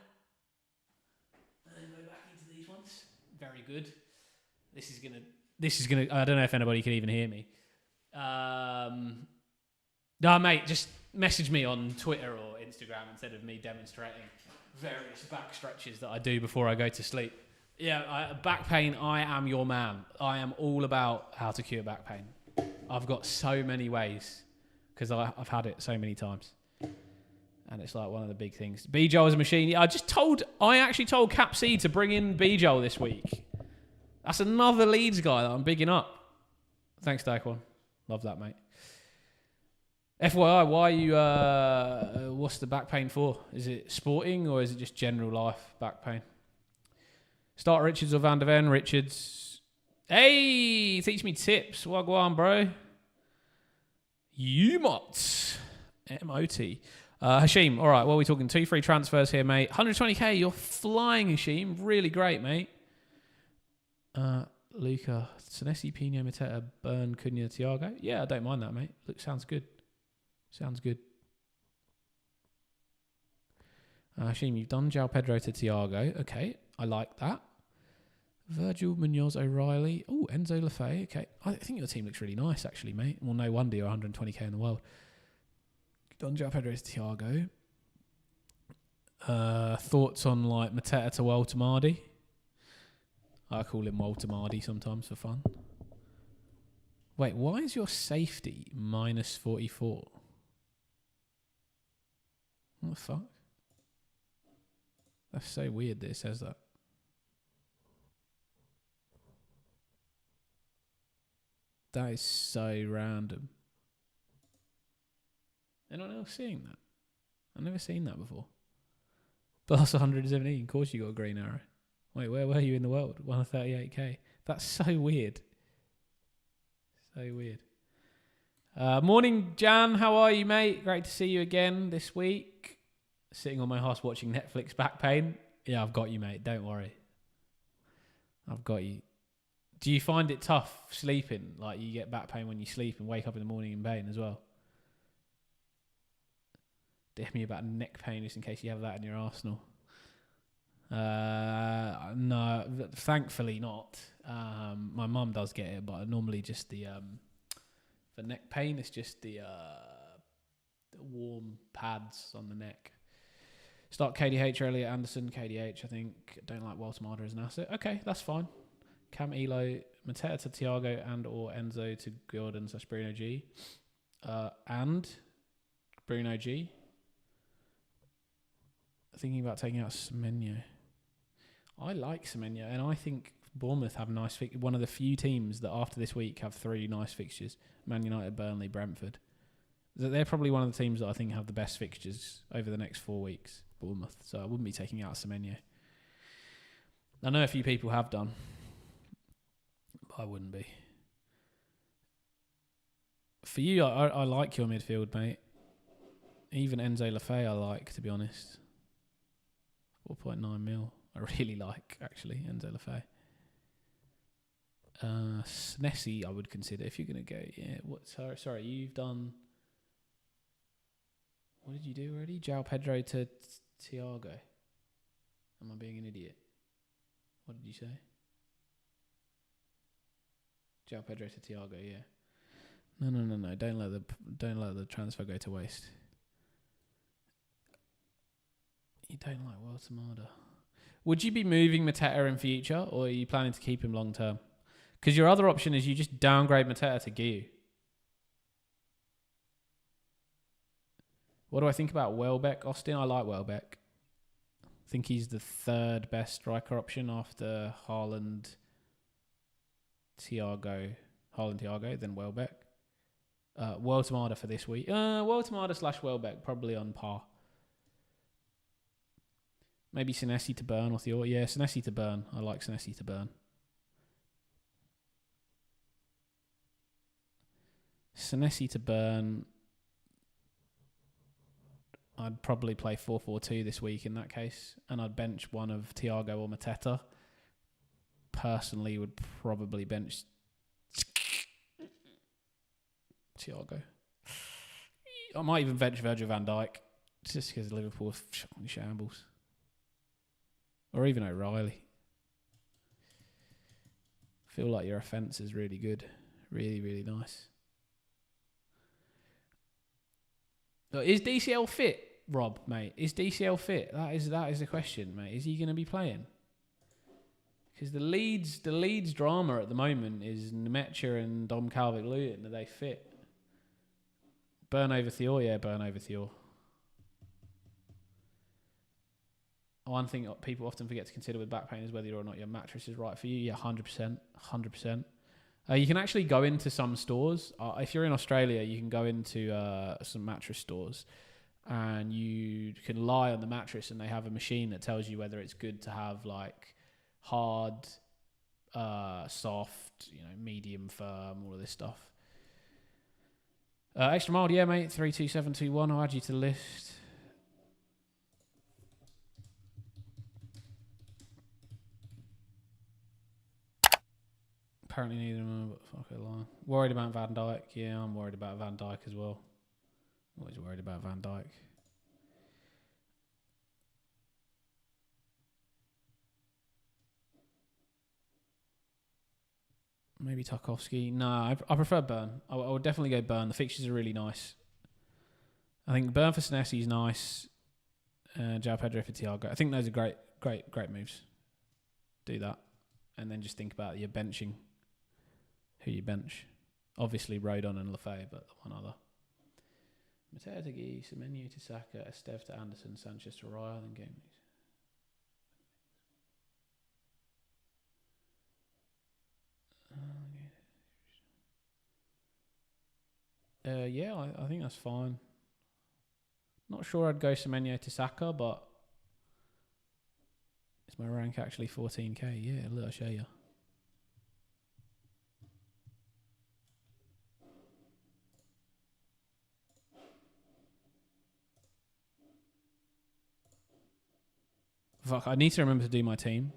And then go back into these ones. Very good. This is gonna, I don't know if anybody can even hear me. No, mate, just message me on Twitter or Instagram instead of me demonstrating various back stretches that I do before I go to sleep. Yeah, back pain, I am your man. I am all about how to cure back pain. I've got so many ways because I've had it so many times. And it's like one of the big things. B-Joel is a machine. I actually told Cap C to bring in B-Joel this week. That's another Leeds guy that I'm bigging up. Thanks, Daquan. Love that, mate. FYI, why are you, what's the back pain for? Is it sporting or is it just general life back pain? Start Richards or Van der Ven? Richards. Hey, teach me tips. Wagwan, bro. UMOT. M-O-T. Hashim, all right, what are we talking? 2 free transfers here, mate. 120k, you're flying, Hashim. Really great, mate. Luca, Senesi, Pino, Mateta, Burn, Cunha, Thiago. Yeah, I don't mind that, mate. Sounds good. Hashim, you've done João Pedro to Thiago. Okay, I like that. Virgil, Munoz, O'Reilly. Oh, Enzo Lefebvre. Okay, I think your team looks really nice, actually, mate. Well, no wonder you're 120k in the world. Done João Pedro to Thiago. Thoughts on like Mateta to Walter Mardi? I call him Walter Mardi sometimes for fun. Wait, why is your safety minus 44? What the fuck? That's so weird that it says that. That is so random. Anyone else seeing that? I've never seen that before. Plus 117. Of course you got a green arrow. Wait, where were you in the world? 138k. That's so weird. So weird. Morning, Jan. How are you, mate? Great to see you again this week. Sitting on my horse watching Netflix back pain. Yeah, I've got you, mate. Don't worry. I've got you. Do you find it tough sleeping? Like you get back pain when you sleep and wake up in the morning in pain as well? Dare me about neck pain just in case you have that in your arsenal. No, thankfully not. My mum does get it, but normally just the for neck pain, it's just the warm pads on the neck. Start KDH earlier, Anderson, KDH, I think. Don't like Walter Marder as an asset. Okay, that's fine. Cam Elo, Mateta to Thiago and or Enzo to Gordon / Bruno G. And Bruno G. Thinking about taking out Semenyo. I like Semenyo, and I think Bournemouth have nice one of the few teams that after this week have 3 nice fixtures. Man United, Burnley, Brentford. They're probably one of the teams that I think have the best fixtures over the next 4 weeks, Bournemouth. So I wouldn't be taking out Semenyo. I know a few people have done, but I wouldn't be. For you, I like your midfield, mate. Even Enzo Lefebvre I like, to be honest. 4.9 mil. I really like, actually, Enzo Lefebvre. Snessi I would consider if you're going to go. Yeah. Sorry, you've done... What did you do already? João Pedro to Thiago. Am I being an idiot? What did you say? João Pedro to Thiago, yeah. No. Don't let the transfer go to waste. You don't like Walter Marder. Would you be moving Mateta in future, or are you planning to keep him long term? Because your other option is you just downgrade Mateta to Guiu. What do I think about Welbeck, Austin? I like Welbeck. I think he's the 3rd best striker option after Haaland, Thiago, then Welbeck. Walter Marder for this week. Walter Marder / Welbeck, probably on par. Maybe Senesi to Burn or Theo. Yeah, Senesi to Burn. I like Senesi to Burn. Senesi to Burn. I'd probably play 4-4-2 this week in that case. And I'd bench one of Thiago or Mateta. Personally, would probably bench Thiago. I might even bench Virgil van Dijk. Just because Liverpool are shambles. Or even O'Reilly. Feel like your offence is really good. Really, really nice. Is DCL fit, Rob, mate? Is DCL fit? That is the question, mate. Is he going to be playing? Because the Leeds drama at the moment is Nemecha and Dom Calvert-Lewin. Are they fit? Burn over Thior? Yeah, burn over Thior. One thing people often forget to consider with back pain is whether or not your mattress is right for you. Yeah, 100%. 100%. You can actually go into some stores. If you're in Australia, you can go into some mattress stores and you can lie on the mattress and they have a machine that tells you whether it's good to have like hard, soft, medium, firm, all of this stuff. Extra mild, yeah, mate. 32721. I'll add you to the list. Apparently neither of them, but fuck it, lie. Worried about Van Dijk? Yeah, I'm worried about Van Dijk as well. Always worried about Van Dijk. Maybe Tarkowski. No, I prefer Burn. I would definitely go Burn. The fixtures are really nice. I think Burn for Senesi is nice. João Pedro for Thiago. I think those are great moves. Do that. And then just think about your benching. Who you bench. Obviously Rodon and Lafay, but one other. Mateo to Gui, Semenyo to Saka, Esteve to Anderson, Sanchez to Raya, then game. Yeah, I think that's fine. Not sure I'd go Semenyo to Saka, but is my rank actually 14k? Yeah, look, I'll show you. Fuck, I need to remember to do my team.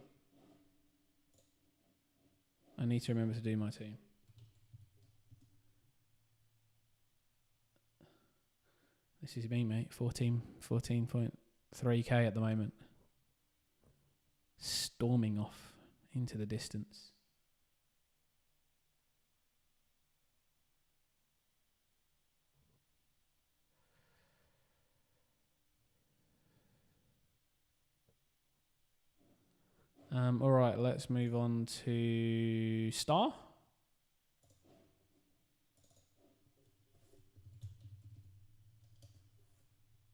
This is me, mate. 14.3k at the moment. Storming off into the distance. All right, let's move on to Star.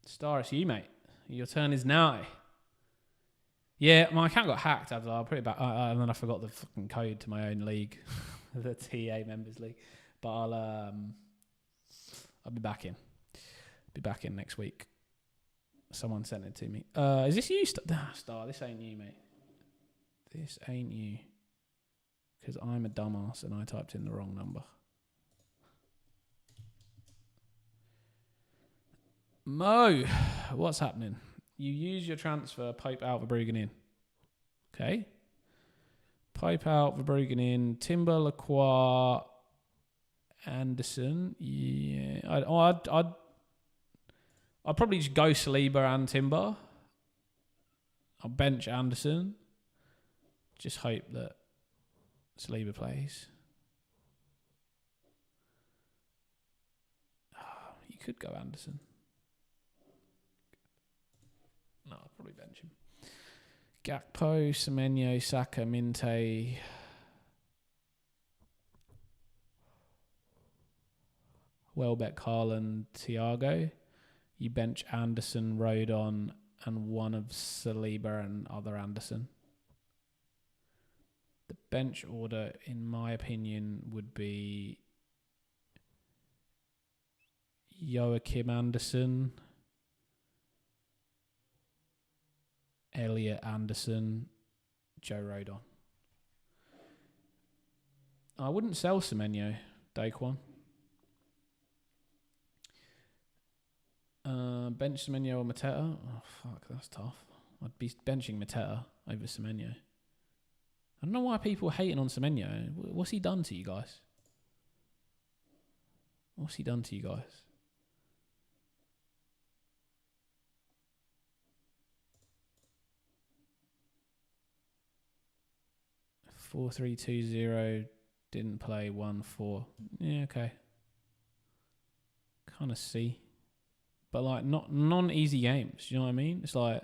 Star, it's you, mate. Your turn is now. Yeah, my account got hacked. I'll put it back. And then I forgot the fucking code to my own league, the TA members league. But I'll be back in. Be back in next week. Someone sent it to me. Is this you, Star? This ain't you, mate. This ain't you. Because I'm a dumbass and I typed in the wrong number. Mo, what's happening? You use your transfer, pipe out Verbruggen in. Okay. Pipe out Verbruggen in. Timber, Lacroix, Anderson. Yeah. I'd probably just go Saliba and Timber. I'll bench Anderson. Just hope that Saliba plays. Oh, you could go Anderson. No, I'll probably bench him. Gakpo, Semenyo, Saka, Minte. Welbeck, Haaland, Thiago. You bench Anderson, Rodon, and one of Saliba and other Anderson. The bench order, in my opinion, would be Joachim Anderson, Elliot Anderson, Joe Rodon. I wouldn't sell Semenyo, Daquan. Bench Semenyo or Mateta? Oh, fuck, that's tough. I'd be benching Mateta over Semenyo. I don't know why people are hating on Semenyo. What's he done to you guys? 4-3-2-0, didn't play 1-4. Yeah, okay. Kind of see. But like not non-easy games, you know what I mean? It's like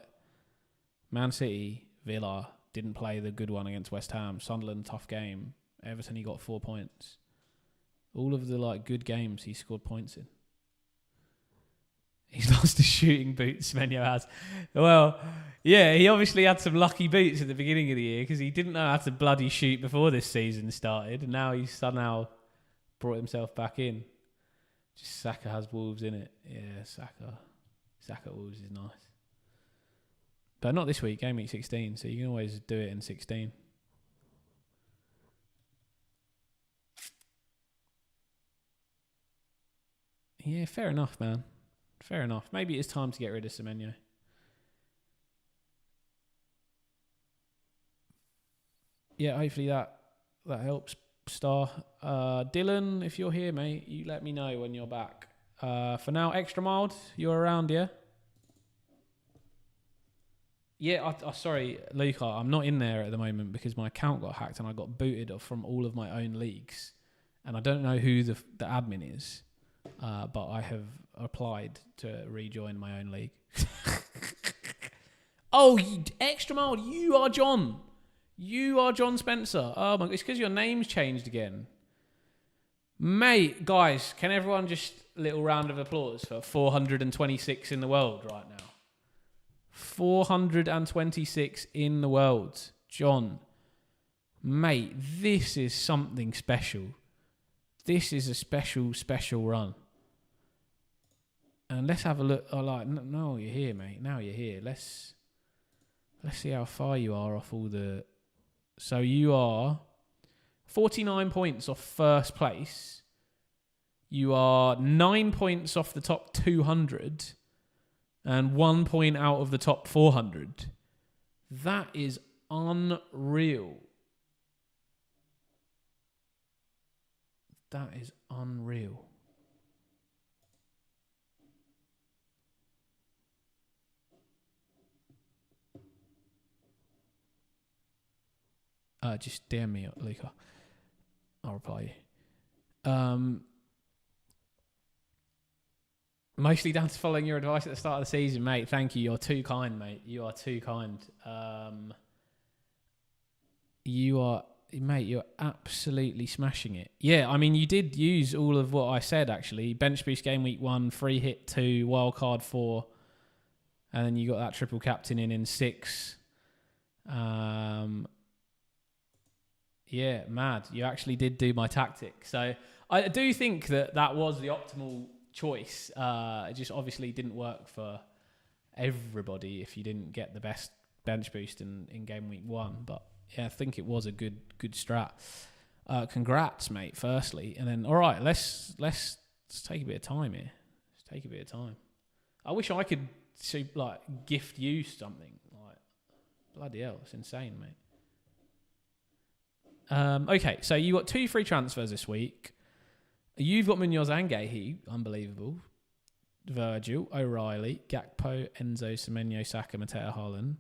Man City, Villa, didn't play the good one against West Ham. Sunderland, tough game. Everton, he got 4 points. All of the like good games he scored points in. He's lost his shooting boots, Semenyo has. Well, yeah, he obviously had some lucky boots at the beginning of the year because he didn't know how to bloody shoot before this season started, and now he's somehow brought himself back in. Just Saka has Wolves in it. Yeah, Saka Wolves is nice. But not this week, game week 16, so you can always do it in 16. Yeah, fair enough, man. Fair enough. Maybe it's time to get rid of Semenyo. Yeah, hopefully that helps, Star. Dylan, if you're here, mate, you let me know when you're back. For now, Extra Mild, you're around, yeah? Yeah, sorry, Luca, I'm not in there at the moment because my account got hacked and I got booted from all of my own leagues. And I don't know who the admin is, but I have applied to rejoin my own league. Oh, extra mile, you are John. You are John Spencer. Oh my god, it's because your name's changed again. Mate, guys, can everyone just little round of applause for 426 in the world right now? 426 in the world. John, mate, this is something special. This is a special run. And let's have a look. No, you're here, mate. Now you're here. Let's see how far you are off all the... So you are 49 points off first place. You are 9 points off the top 200 and 1 point out of the top 400. That is unreal. That is unreal. Just DM me, Luca. I'll reply you. Mostly down to following your advice at the start of the season, mate. Thank you. You're too kind, mate. You are too kind. Mate, you're absolutely smashing it. Yeah, I mean, you did use all of what I said, actually. Bench boost game week 1, free hit 2, wildcard 4, and then you got that triple captain in 6. Yeah, mad. You actually did do my tactic. So I do think that was the optimal choice. It just obviously didn't work for everybody if you didn't get the best bench boost in game week 1. But yeah, I think it was a good strat. Congrats, mate, firstly. And then, all right, let's take a bit of time here. Let's take a bit of time. I wish I could gift you something. Like, bloody hell, it's insane, mate. Okay, so you got 2 free transfers this week. You've got Munoz and Gahey, unbelievable. Virgil, O'Reilly, Gakpo, Enzo, Semenyo, Saka, Mateta, Haaland.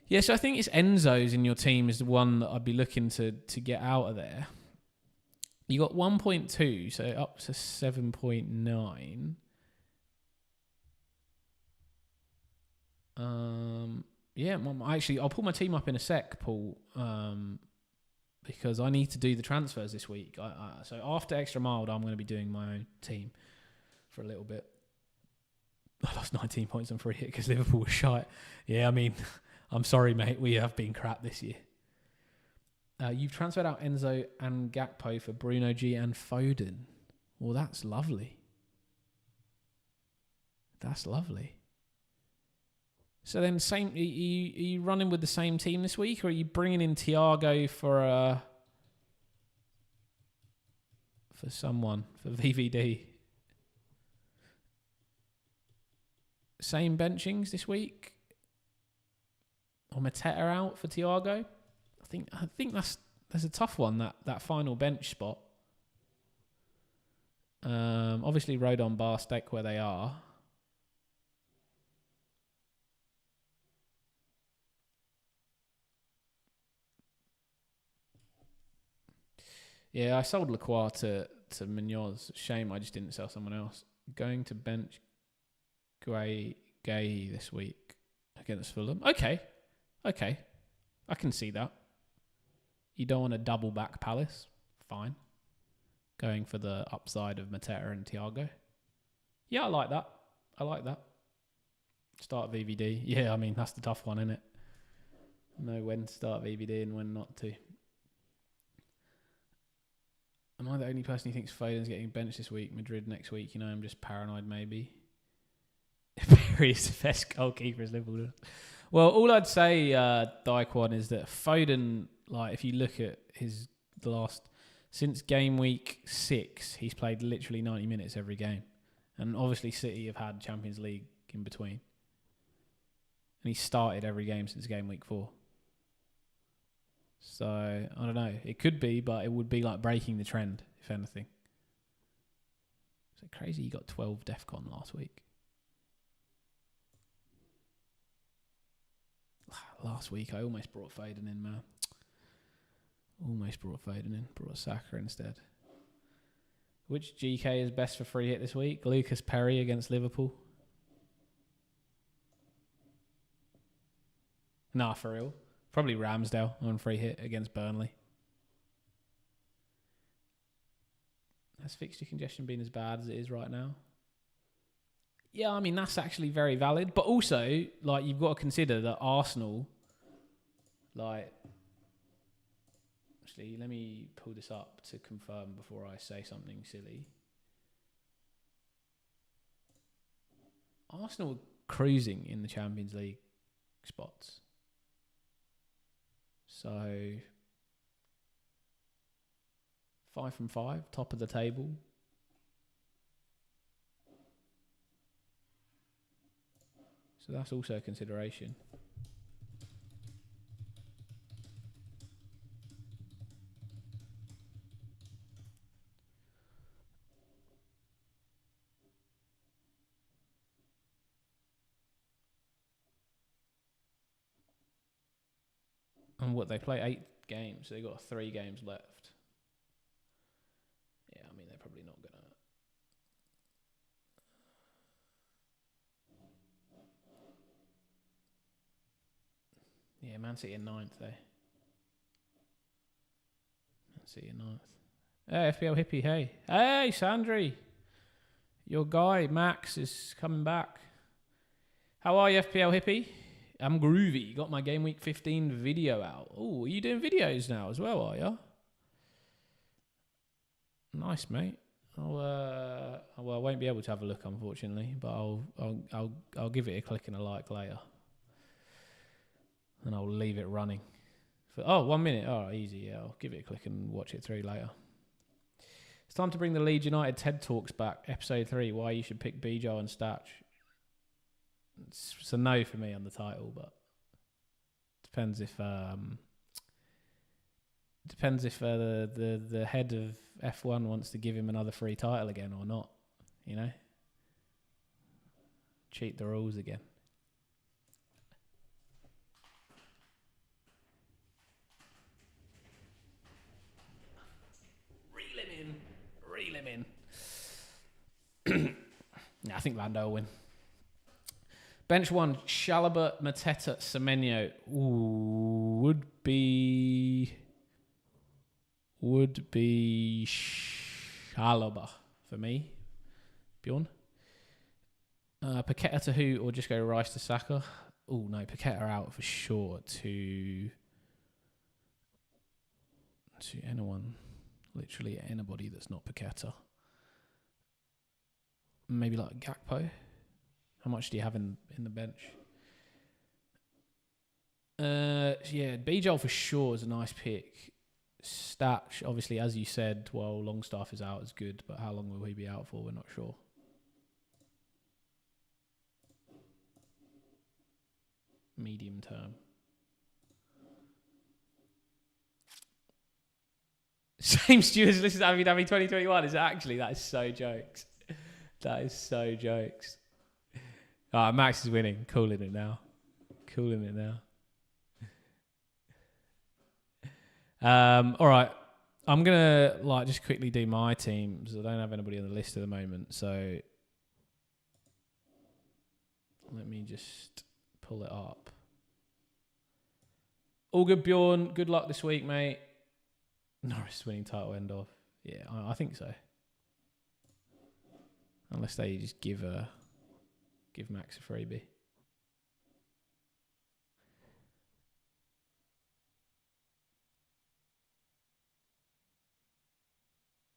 Yeah, so I think it's Enzo's in your team is the one that I'd be looking to get out of there. You got 1.2, so up to 7.9. Yeah, actually, I'll pull my team up in a sec, Paul. Because I need to do the transfers this week. So after Extra Mild, I'm going to be doing my own team for a little bit. I lost 19 points on free hit because Liverpool was shite. Yeah, I mean, I'm sorry, mate. We have been crap this year. You've transferred out Enzo and Gakpo for Bruno G and Foden. Well, that's lovely. That's lovely. So then, are you running with the same team this week, or are you bringing in Thiago for someone for VVD? Same benchings this week, or Mateta out for Thiago? I think that's a tough one. That final bench spot. Obviously, Rodon, Bar, Steak where they are. Yeah, I sold Lacroix to Munoz. Shame I just didn't sell someone else. Going to bench Gay this week against Fulham. Okay. I can see that. You don't want a double back Palace. Fine. Going for the upside of Mateta and Thiago. Yeah, I like that. Start VVD. Yeah, I mean, that's the tough one, isn't it? Know when to start VVD and when not to. Am I the only person who thinks Foden's getting benched this week? Madrid next week? You know, I'm just paranoid maybe. Perry is the best goalkeeper as Liverpool. Well, all I'd say, Daequan, is that Foden, if you look at since game week 6, he's played literally 90 minutes every game. And obviously City have had Champions League in between. And he started every game since game week 4. So, I don't know. It could be, but it would be like breaking the trend, if anything. Is it crazy? You got 12 DEFCON last week. Last week I almost brought Foden in, man. Almost brought Foden in. Brought Saka instead. Which GK is best for free hit this week? Lucas Perry against Liverpool. Nah, for real. Probably Ramsdale on free hit against Burnley. Has fixture congestion been as bad as it is right now? Yeah, I mean, that's actually very valid. But also, like, you've got to consider that Arsenal, like... Actually, let me pull this up to confirm before I say something silly. Arsenal cruising in the Champions League spots. So, 5 from 5, top of the table. So that's also a consideration. And what, they play 8 games, so they've got 3 games left. Yeah, I mean, they're probably not going to... Yeah, Man City in 9th, though. Man City in 9th. Hey, FPL Hippie, hey. Hey, Sandri. Your guy, Max, is coming back. How are you, FPL Hippie? I'm groovy. Got my Game Week 15 video out. Oh, are you doing videos now as well, are you? Nice, mate. Well, I won't be able to have a look, unfortunately, but I'll give it a click and a like later. And I'll leave it running. 1 minute. Oh, easy. Yeah, I'll give it a click and watch it through later. It's time to bring the Leeds United TED Talks back. Episode 3, why you should pick Bijo and Statch. It's a no for me on the title, but depends if the head of F1 wants to give him another free title again or not. You know? Cheat the rules again. Reel him in. Yeah, I think Lando will win. Bench 1, Chalobah, Mateta, Semenyo. Ooh, would be Chalobah for me. Bjorn. Paqueta to who, or just go Rice to Saka? Oh no, Paqueta out for sure to anyone. Literally anybody that's not Paqueta. Maybe like Gakpo. How much do you have in the bench? Yeah, Bijol for sure is a nice pick. Statch, obviously, as you said, while Longstaff is out, is good, but how long will he be out for? We're not sure. Medium term. Same Stewards listen to Abbey 2021. Is actually, that is so jokes. That is so jokes. Max is winning. Cooling it now. All right. I'm going to just quickly do my teams. I don't have anybody on the list at the moment. So let me just pull it up. All good, Bjorn. Good luck this week, mate. Norris winning title end off. Yeah, I think so. Unless they just give Max a freebie.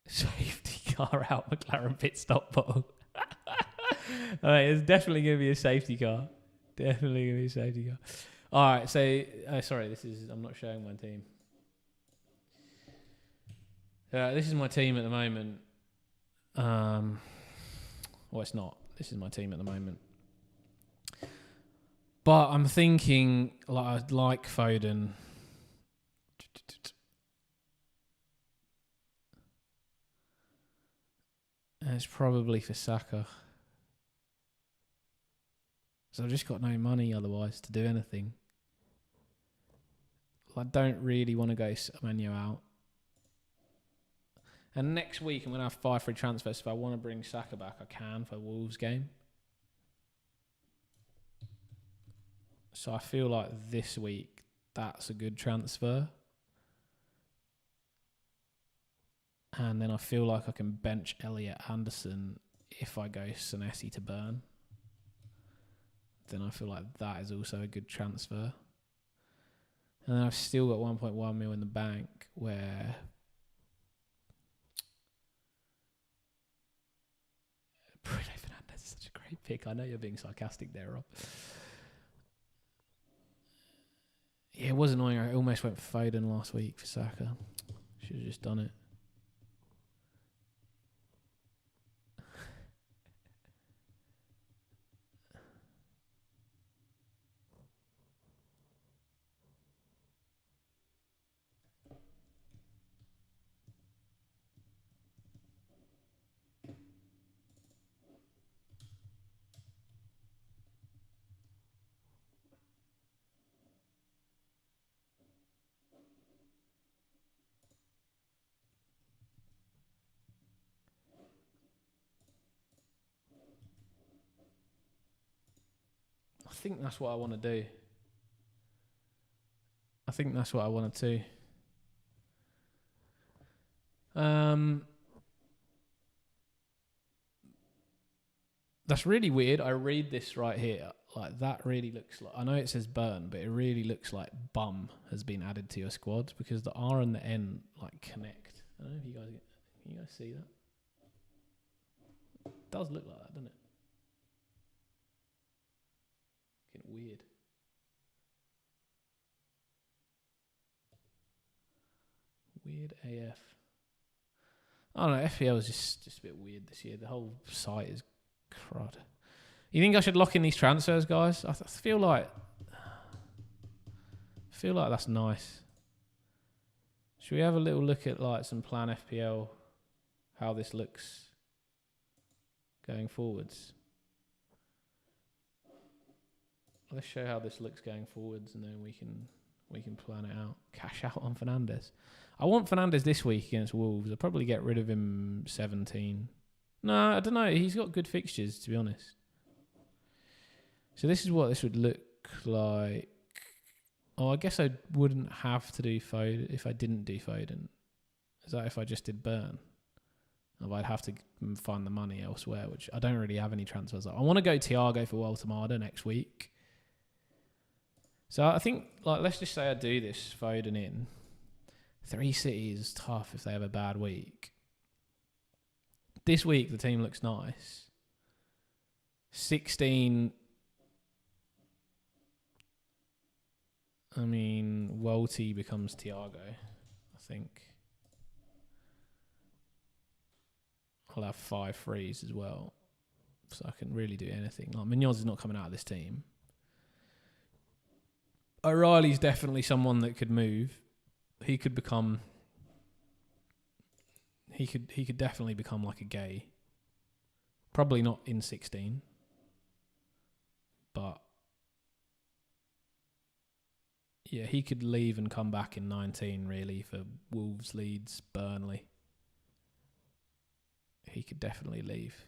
Safety car out, McLaren pit stop bottle. All right, it's definitely going to be a safety car. All right, so sorry, I'm not showing my team. This is my team at the moment. Well, it's not. This is my team at the moment. But I'm thinking, I'd like Foden. It's probably for Saka. So I've just got no money otherwise to do anything. I don't really want to go Semenyo out. And next week I'm going to have 5 free transfers. If I want to bring Saka back, I can for the Wolves game. So I feel like this week that's a good transfer. And then I feel like I can bench Elliot Anderson if I go Senesi to Burn. Then I feel like that is also a good transfer. And then I've still got 1.1 mil in the bank where Bruno Fernandes is such a great pick. I know you're being sarcastic there, Rob. Yeah, it was annoying. I almost went for Foden last week for Saka. Should have just done it. I think that's what I want to do. I think that's what I want to do. That's really weird. I read this right here. Like, that really looks like... I know it says burn, but it really looks like bum has been added to your squad because the R and the N, like, connect. I don't know if you guys... Can you guys see that? It does look like that, doesn't it? Getting weird. Weird AF. I don't know. FPL is just a bit weird this year. The whole site is crud. You think I should lock in these transfers, guys? I feel like that's nice. Should we have a little look at like some plan FPL, how this looks going forwards? Let's show how this looks going forwards, and then we can plan it out. Cash out on Fernandes. I want Fernandes this week against Wolves. I'll probably get rid of him 17. No, I don't know. He's got good fixtures, to be honest. So this is what this would look like. Oh, I guess I wouldn't have to do Foden if I didn't do Foden. Is that if I just did Burn? Or I'd have to find the money elsewhere, which I don't really have any transfers. I want to go Thiago for Waltamada next week. So I think, like, let's just say I do this Foden in. 3 City is tough if they have a bad week. This week, the team looks nice. 16... I mean, Walty becomes Thiago, I think. I'll have 5 frees as well. So I can really do anything. Like, Munoz is not coming out of this team. O'Reilly's definitely someone that could move. He could become... He could definitely become like a Gay. Probably not in 16. But... yeah, he could leave and come back in 19, really, for Wolves, Leeds, Burnley. He could definitely leave.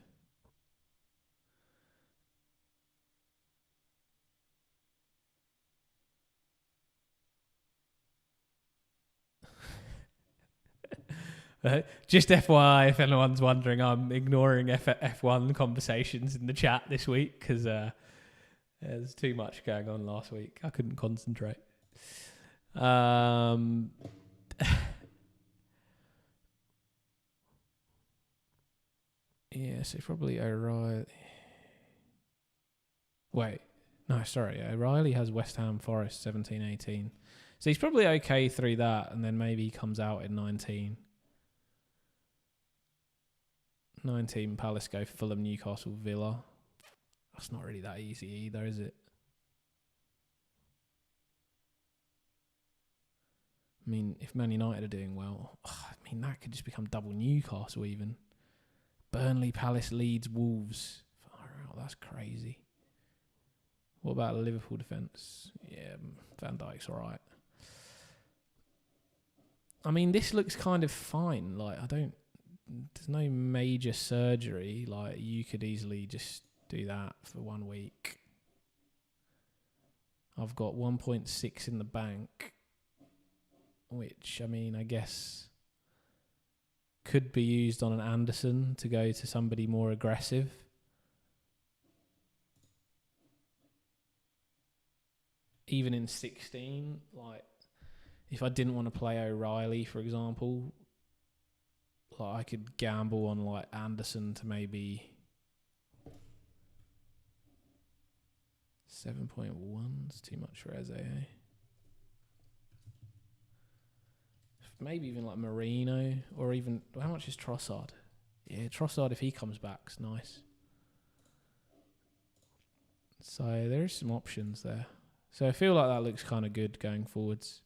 Just FYI, if anyone's wondering, I'm ignoring F1 conversations in the chat this week because there's too much going on last week. I couldn't concentrate. Yeah, so probably O'Reilly. Wait, no, sorry. O'Reilly has West Ham Forest 17-18. So he's probably okay through that, and then maybe he comes out in 19. 19 Palace go Fulham, Newcastle, Villa. That's not really that easy either, is it? I mean, if Man United are doing well, I mean, that could just become double Newcastle even. Burnley, Palace, Leeds, Wolves. Far out, that's crazy. What about Liverpool defence? Yeah, Van Dijk's all right. I mean, this looks kind of fine. Like, there's no major surgery. Like, you could easily just do that for 1 week. I've got 1.6 in the bank, which, I mean, I guess could be used on an Anderson to go to somebody more aggressive. Even in 16, like, if I didn't want to play O'Reilly, for example, like, I could gamble on, like, Anderson to maybe 7.1. It's too much for Eze, eh? Maybe even, like, Marino, or even, how much is Trossard? Yeah, Trossard, if he comes back, is nice. So there's some options there. So I feel like that looks kind of good going forwards.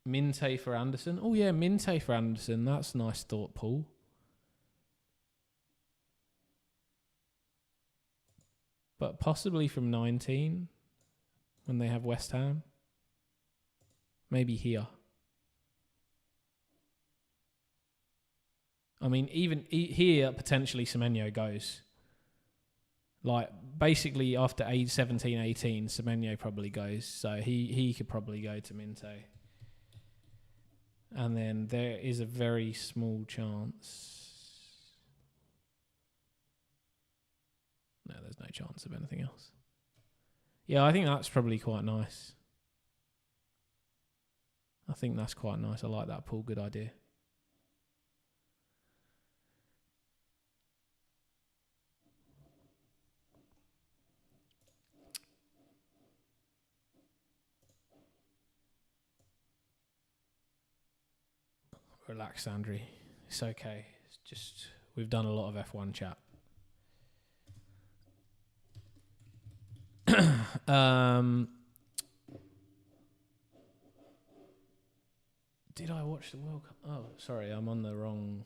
Minte for Anderson. Oh, yeah, Minte for Anderson. That's a nice thought, Paul. But possibly from 19 when they have West Ham. Maybe here. I mean, even here, potentially Semenyo goes. Like, basically, after 17, 18, Semenyo probably goes. So he could probably go to Minte. And then there is a very small chance. No, there's no chance of anything else. Yeah, I think that's probably quite nice. I think that's quite nice. I like that, Paul. Good idea. Relax, Andrew. It's okay. It's just, we've done a lot of F1 chat. Did I watch the World Cup? Oh, sorry, I'm on the wrong.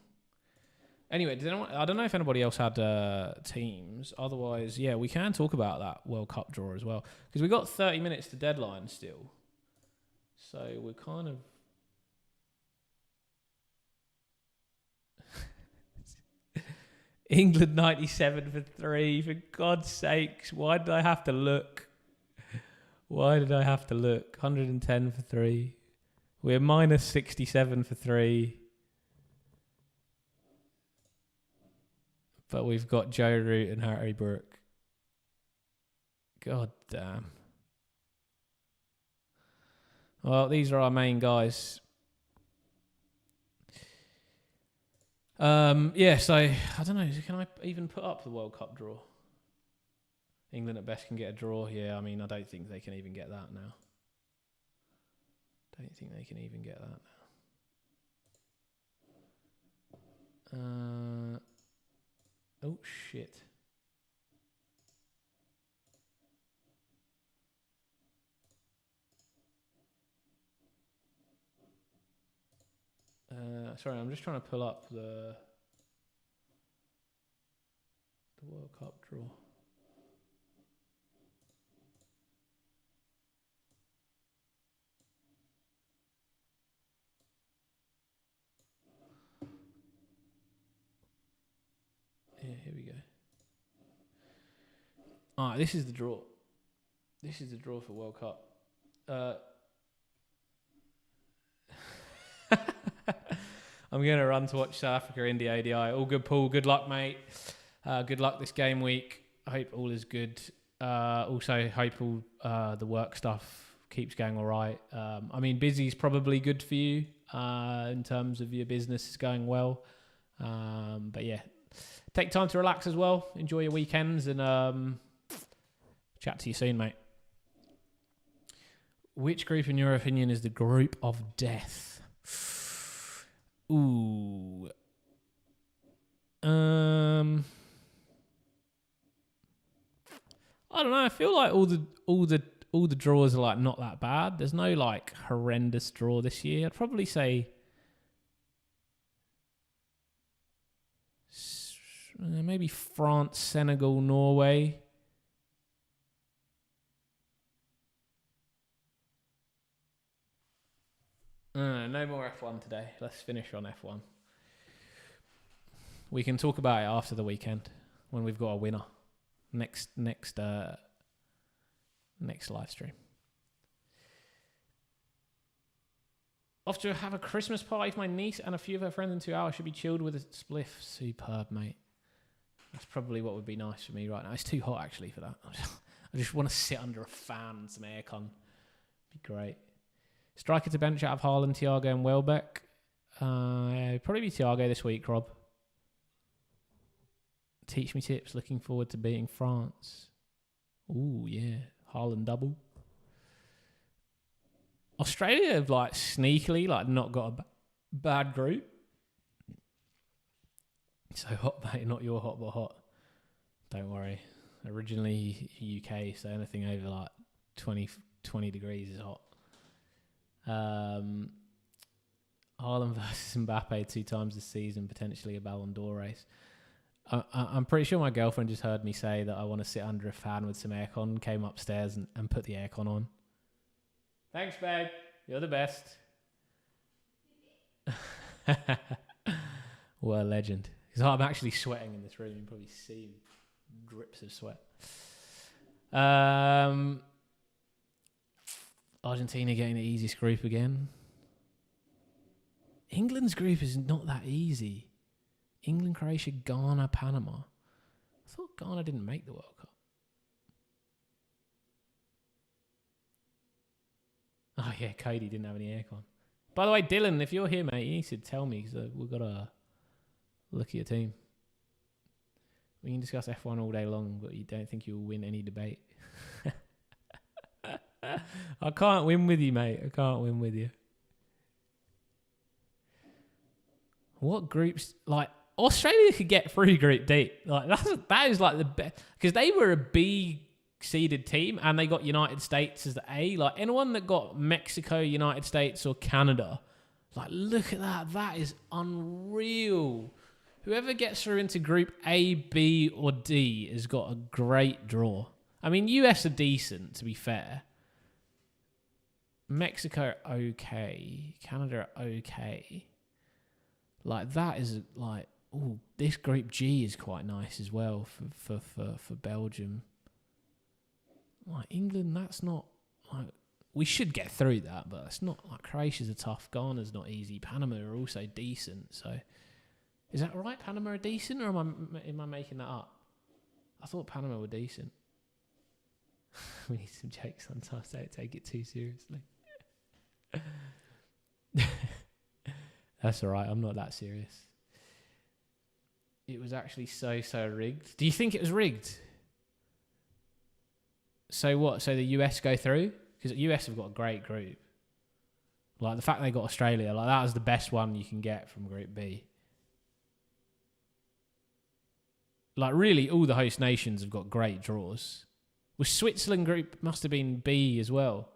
Anyway, I don't know if anybody else had teams. Otherwise, yeah, we can talk about that World Cup draw as well. Because we've got 30 minutes to deadline still. So we're kind of... England 97 for 3. For God's sakes, why did I have to look? Why did I have to look? 110 for 3. We're minus 67 for 3. But we've got Joe Root and Harry Brook. God damn. Well, these are our main guys. Yeah, so, I don't know, can I even put up the World Cup draw? England at best can get a draw. Yeah, I mean, I don't think they can even get that now. Don't think they can even get that now. Oh, shit. Sorry, I'm just trying to pull up the World Cup draw. Yeah, here we go. Alright, this is the draw. This is the draw for World Cup. I'm going to run to watch South Africa, India, ADI. All good, Paul. Good luck, mate. Good luck this game week. I hope all is good. Also, hope all the work stuff keeps going all right. I mean, busy's probably good for you in terms of your business is going well. But yeah, take time to relax as well. Enjoy your weekends and chat to you soon, mate. Which group, in your opinion, is the group of death? Ooh. I don't know. I feel like all the draws are like not that bad. There's no like horrendous draw this year. I'd probably say Maybe France, Senegal, Norway. No more F1 today. Let's finish on F1. We can talk about it after the weekend when we've got a winner. Next live stream. Off to have a Christmas party with my niece and a few of her friends in 2 hours. Should be chilled with a spliff. Superb, mate. That's probably what would be nice for me right now. It's too hot actually for that. I just want to sit under a fan and some aircon. Be great. Striker to bench out of Haaland, Thiago and Welbeck. Probably be Thiago this week, Rob. Teach me tips. Looking forward to beating France. Ooh, yeah. Haaland double. Australia have sneakily not got a bad group. So hot, mate. Not your hot, but hot. Don't worry. Originally UK, so anything over 20 degrees is hot. Haaland versus Mbappe 2 times this season, potentially a Ballon d'Or race. I'm pretty sure my girlfriend just heard me say that I want to sit under a fan with some aircon, came upstairs and put the aircon on. Thanks, babe. You're the best. What a legend. Because I'm actually sweating in this room. You can probably see drips of sweat. Argentina getting the easiest group again. England's group is not that easy. England, Croatia, Ghana, Panama. I thought Ghana didn't make the World Cup. Oh, yeah, Cody didn't have any aircon. By the way, Dylan, if you're here, mate, you need to tell me because we've got to look at your team. We can discuss F1 all day long, but you don't think you'll win any debate. I can't win with you, mate. I can't win with you. What groups... Australia could get through Group D. That is the best... Because they were a B seeded team and they got United States as the A. Anyone that got Mexico, United States or Canada, look at that. That is unreal. Whoever gets through into Group A, B or D has got a great draw. I mean, US are decent, to be fair. Mexico are okay. Canada are okay. That is this Group G is quite nice as well for Belgium. England, that's not we should get through that, but it's not Croatia's a tough. Ghana's not easy. Panama are also decent. So, is that right? Panama are decent, or am I making that up? I thought Panama were decent. We need some jokes sometimes. Don't take it too seriously. That's all right. I'm not that serious. It was actually so rigged. Do you think it was rigged? So what? So the US go through? Because the US have got a great group. The fact they got Australia, that was the best one you can get from Group B. Really, all the host nations have got great draws. Was Switzerland group must have been B as well?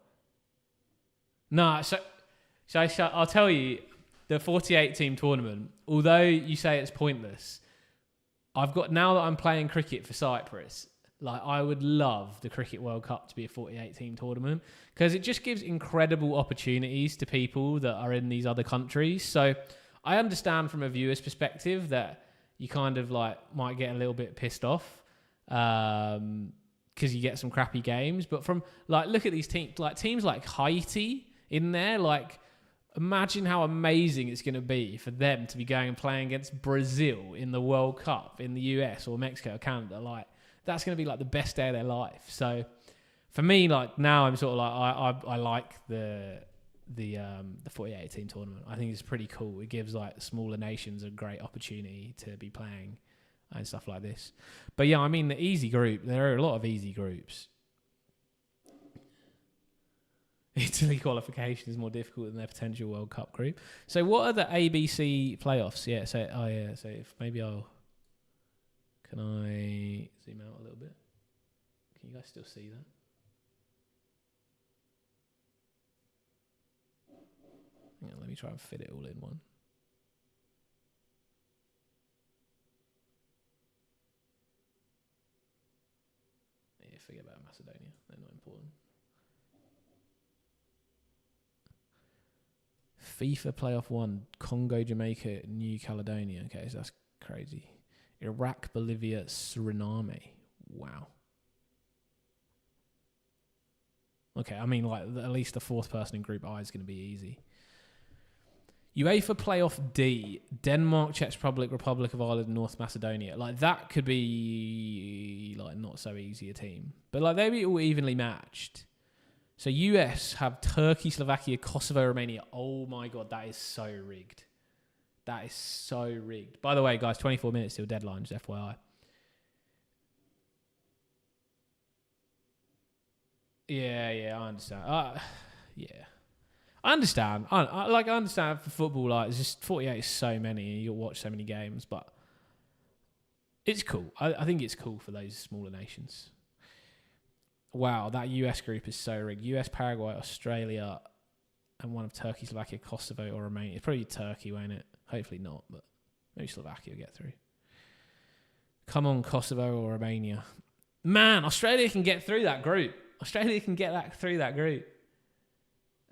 No, so I'll tell you, the 48 team tournament, although you say it's pointless, I've got, now that I'm playing cricket for Cyprus, I would love the Cricket World Cup to be a 48 team tournament because it just gives incredible opportunities to people that are in these other countries. So I understand from a viewer's perspective that you kind of might get a little bit pissed off because you get some crappy games. But from look at these teams, teams like Haiti in there, imagine how amazing it's going to be for them to be going and playing against Brazil in the World Cup in the US or Mexico or Canada. That's going to be the best day of their life. So for me, now I'm sort of I like the 48 team tournament. I think it's pretty cool. It gives smaller nations a great opportunity to be playing and stuff like this. But yeah, I mean the easy group. There are a lot of easy groups. Italy qualification is more difficult than their potential World Cup group. So what are the ABC playoffs? Yeah. So So if maybe can I zoom out a little bit? Can you guys still see that? Hang on, let me try and fit it all in one. forget about Macedonia. They're not important. FIFA Playoff 1, Congo, Jamaica, New Caledonia. Okay, so that's crazy. Iraq, Bolivia, Suriname. Wow. Okay, I mean, like, at least the fourth person in Group I is going to be easy. UEFA Playoff D, Denmark, Czech Republic, Republic of Ireland, North Macedonia. Like, that could be, like, not so easy a team. But, like, they'd be all evenly matched. So, US have Turkey, Slovakia, Kosovo, Romania. Oh, my God, that is so rigged. That is so rigged. By the way, guys, 24 minutes till deadline, just FYI. Yeah, I understand. Yeah. I understand. I understand for football, like, it's just 48 is so many, and you'll watch so many games, but it's cool. I think it's cool for those smaller nations. Wow, that US group is so rigged. US, Paraguay, Australia, and one of Turkey, Slovakia, Kosovo, or Romania. It's probably Turkey, won't it? Hopefully not, but maybe Slovakia will get through. Come on, Kosovo or Romania. Man, Australia can get through that group. Australia can get through that group.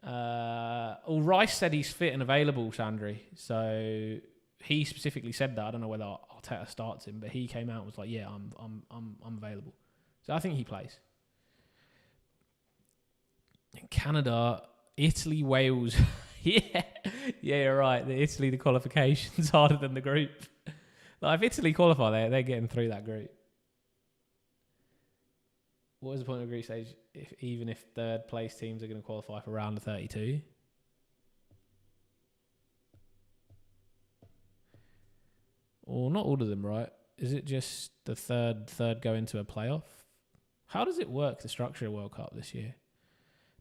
Rice said he's fit and available, Sandri. So he specifically said that. I don't know whether Arteta starts him, but he came out and was like, "Yeah, I'm available." So I think he plays. In Canada, Italy, Wales. Yeah, you're right. Italy, the qualification's harder than the group. Like, if Italy qualify, they're getting through that group. What is the point of group stage even if third place teams are going to qualify for round of 32? Or not all of them, right? Is it just the third go into a playoff? How does it work, the structure of World Cup this year?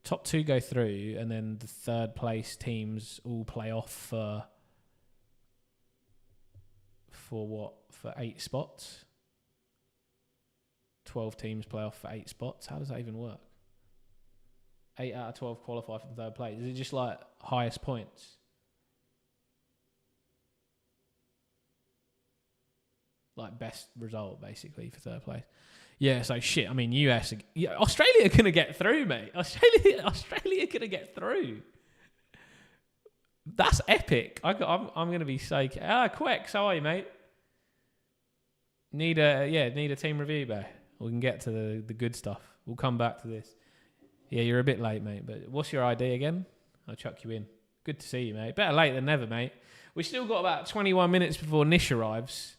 Top two go through, and then the third place teams all play off for what? For 8 spots? 12 teams play off for 8 spots. How does that even work? 8 out of 12 qualify for the third place. Is it just like highest points? Like best result, basically, for third place. Yeah, so shit. I mean, US... Yeah, Australia are going to get through, mate. Australia are going to get through. That's epic. I'm going to be so... Quex, how are you, mate? Need a team review, babe. We can get to the good stuff. We'll come back to this. Yeah, you're a bit late, mate. But what's your ID again? I'll chuck you in. Good to see you, mate. Better late than never, mate. We've still got about 21 minutes before Nish arrives.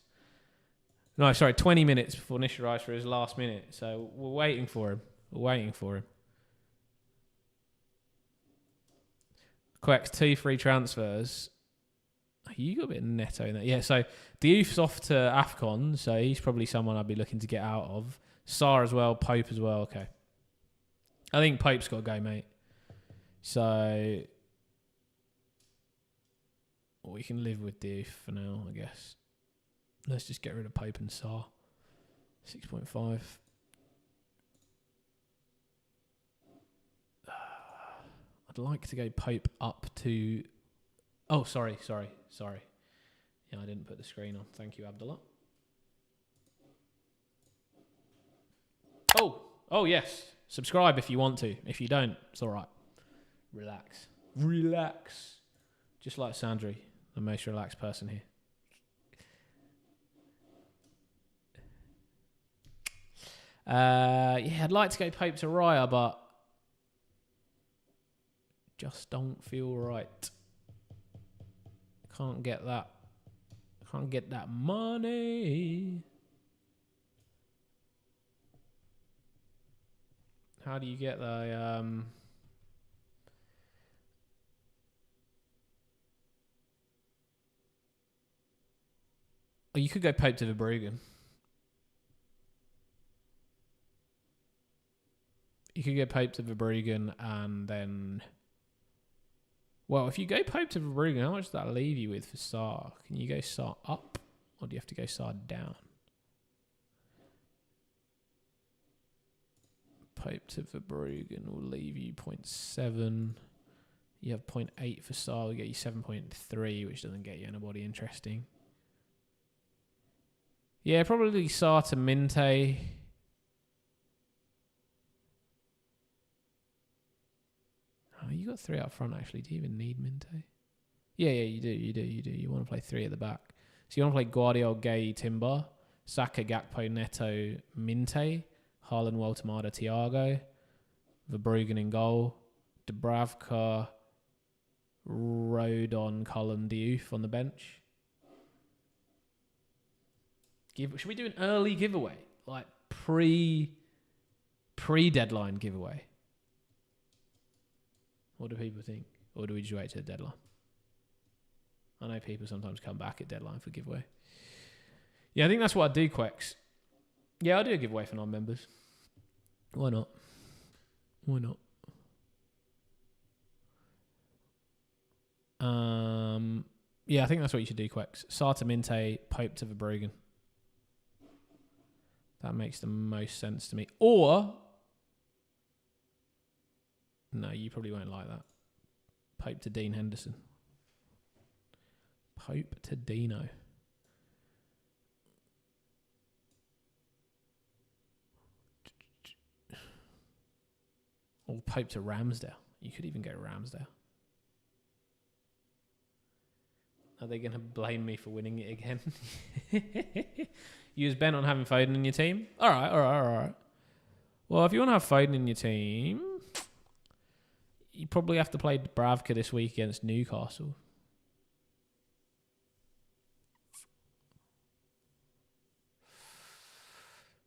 No, sorry, 20 minutes before Nish arrives for his last minute. So we're waiting for him. Quex, 2 free transfers. You got a bit of Neto in that. Yeah, so Diouf's off to AFCON, so he's probably someone I'd be looking to get out of. Sarr as well, Pope as well. Okay. I think Pope's got to go, mate. So we can live with Diouf for now, I guess. Let's just get rid of Pope and Sarr. 6.5. I'd like to go Pope up to... Oh, sorry. Yeah, I didn't put the screen on. Thank you, Abdullah. Oh, yes. Subscribe if you want to. If you don't, it's all right. Relax. Just like Sandri, the most relaxed person here. I'd like to go Pope to Raya, but just don't feel right. Can't get that money. How do you get the Oh, you could go Pope to Verbruggen. You could go Pope to Verbruggen and then... Well, if you go Pope to Verbruggen, how much does that leave you with for Sarr? Can you go Sarr up, or do you have to go Sarr down? Pope to Verbruggen will leave you 0.7. You have 0.8 for Sarr, will get you 7.3, which doesn't get you anybody interesting. Yeah, probably Sarr to Minte. got 3 up front, actually. Do you even need Minte? Yeah, you do. You want to play 3 at the back. So you want to play Guardiola, Gay, Timber, Saka, Gakpo, Neto, Minte, Haaland, Waltemada, Thiago, Verbruggen in goal, Dubravka, Rodon, Cullen, Diouf on the bench. Should we do an early giveaway? Like pre-deadline giveaway? What do people think? Or do we just wait to the deadline? I know people sometimes come back at deadline for giveaway. Yeah, I think that's what I do, Quex. Yeah, I'll do a giveaway for non-members. Why not? Yeah, I think that's what you should do, Quex. Sarta, Minte, Pope to Verbruggen. That makes the most sense to me. Or, no, you probably won't like that. Pope to Dean Henderson. Pope to Dino. Or Pope to Ramsdale. You could even go Ramsdale. Are they going to blame me for winning it again? You was bent on having Foden in your team? All right. Well, if you want to have Foden in your team, you probably have to play Dubravka this week against Newcastle.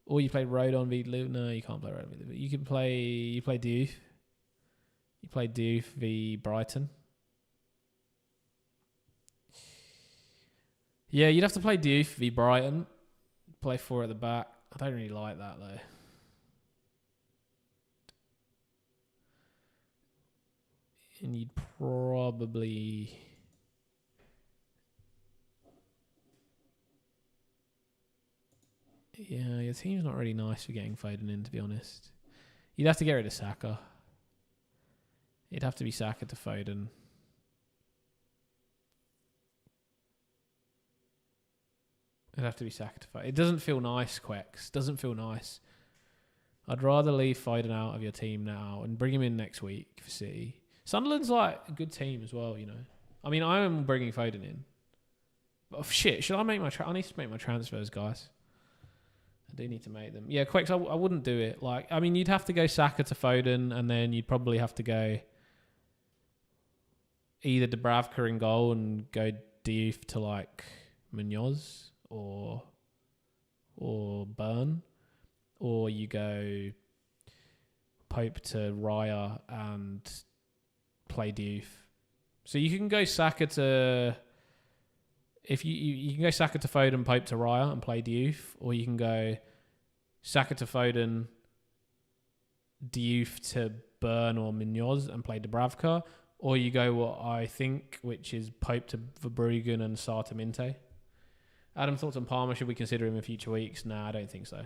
Or you play Rodon v Liverpool. No, you can't play Rodon v Liverpool. You play Diouf. You play Diouf v Brighton. Yeah, you'd have to play Diouf v Brighton. Play 4 at the back. I don't really like that, though. And you'd probably... Yeah, your team's not really nice for getting Foden in, to be honest. You'd have to get rid of Saka. It'd have to be Saka to Foden. It'd have to be Saka to Foden. It doesn't feel nice, Quex. Doesn't feel nice. I'd rather leave Foden out of your team now and bring him in next week for City. Sunderland's like a good team as well, you know. I mean, I am bringing Foden in. But shit, should I make my... I need to make my transfers, guys. I do need to make them. Yeah, Quex, I wouldn't do it. Like, I mean, you'd have to go Saka to Foden, and then you'd probably have to go either Dubravka in goal and go Diouf to like Munoz or Burn, or you go Pope to Raya and play Diouf. So you can go Saka to... If you can go Saka to Foden, Pope to Raya and play Diouf, or you can go Saka to Foden, Diouf to Burn or Munoz and play Dubravka, or you go what I think, which is Pope to Verbruggen and Sarr to Minte. Adam, thoughts on Palmer? Should we consider him in future weeks? Nah, I don't think so.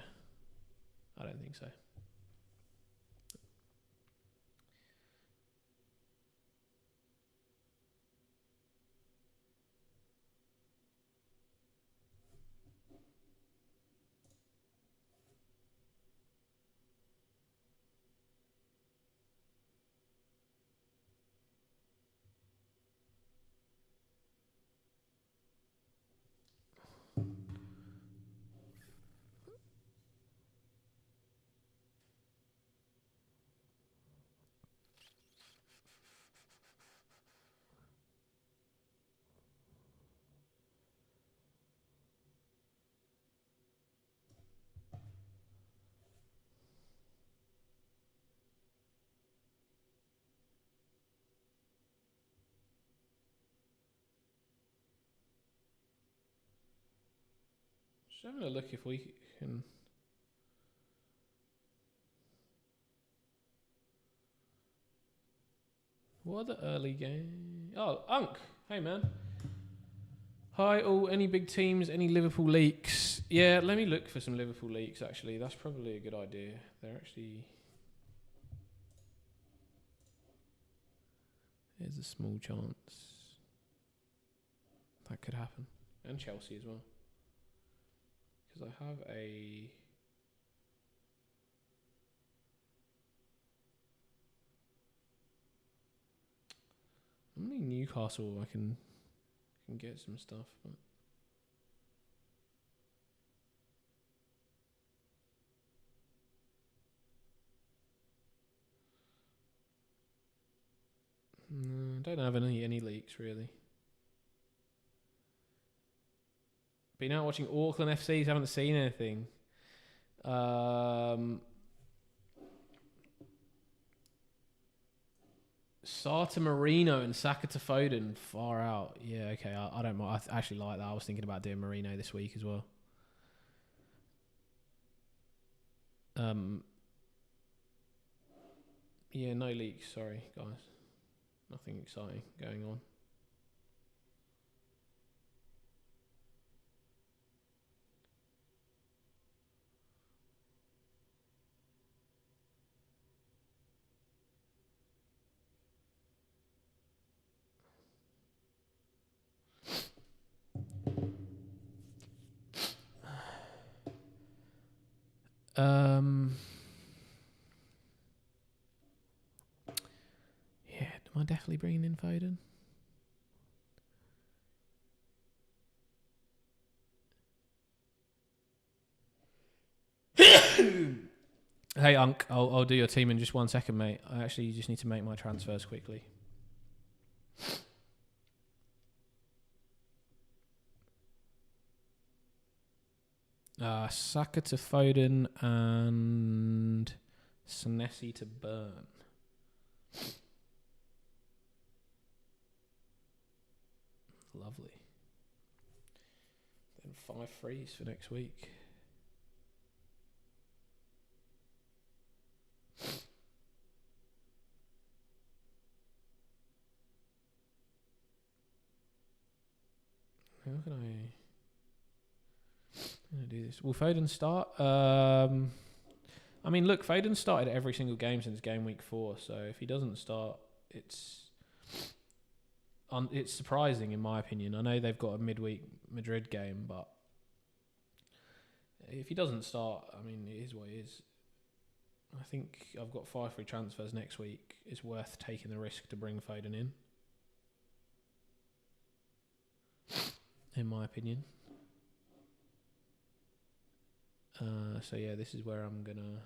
Just having a look if we can... What are the early games? Oh, Unk. Hey, man. Hi, all. Any big teams? Any Liverpool leaks? Yeah, let me look for some Liverpool leaks, actually. That's probably a good idea. They're actually... There's a small chance that could happen. And Chelsea as well. Because I have a... Newcastle, I can get some stuff. But no, I don't have any leaks really. Been out watching Auckland FCs, haven't seen anything. Sata Marino and Saka to Foden, far out. Yeah, okay, I don't mind. I actually like that. I was thinking about doing Marino this week as well. Yeah, no leaks, sorry, guys. Nothing exciting going on. Yeah, am I definitely bringing in Foden? Hey, Unc, I'll do your team in just 1 second, mate. I actually just need to make my transfers quickly. Saka to Foden and Senesi to Burn. Lovely. Then 5 frees for next week. How can I do this? Will Foden start? I mean, look, Foden started every single game since game week 4, so if he doesn't start, it's surprising in my opinion. I know they've got a midweek Madrid game, but if he doesn't start, I mean, it is what it is. I think I've got 5 free transfers next week. It's worth taking the risk to bring Foden in my opinion. So yeah, this is where I'm gonna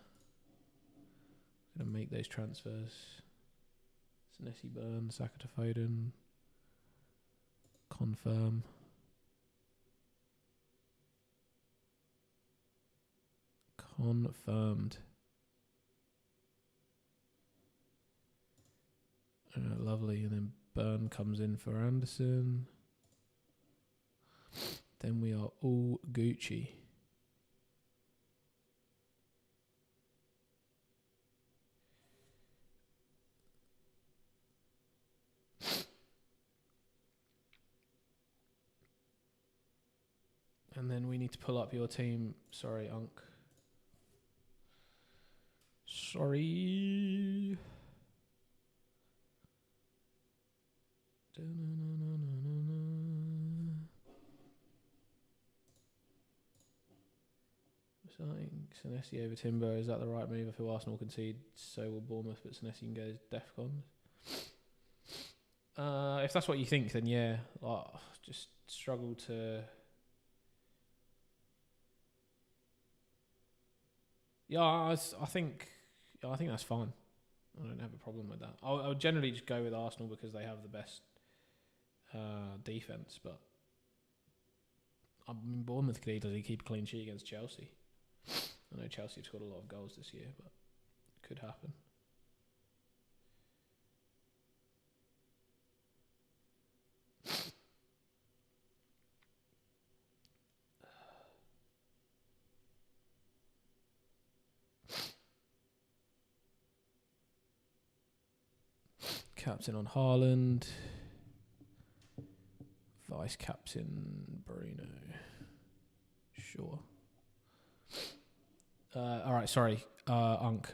make those transfers. Senesi Burn, Saka to Foden. Confirm. Confirmed. Lovely. And then Burn comes in for Anderson. Then we are all Gucci. And then we need to pull up your team. Sorry, Unc. Sorry. Starting Senesi over Timber. Is that the right move? I feel Arsenal concede, so will Bournemouth, but Senesi can go Defcon. If that's what you think, then yeah. Just struggle to... Yeah, I think that's fine. I don't have a problem with that. I would generally just go with Arsenal because they have the best defence, but I mean, Bournemouth could easily keep a clean sheet against Chelsea. I know Chelsea have scored a lot of goals this year, but it could happen. Captain on Haaland. Vice captain Bruno. Sure. All right, sorry. Unc.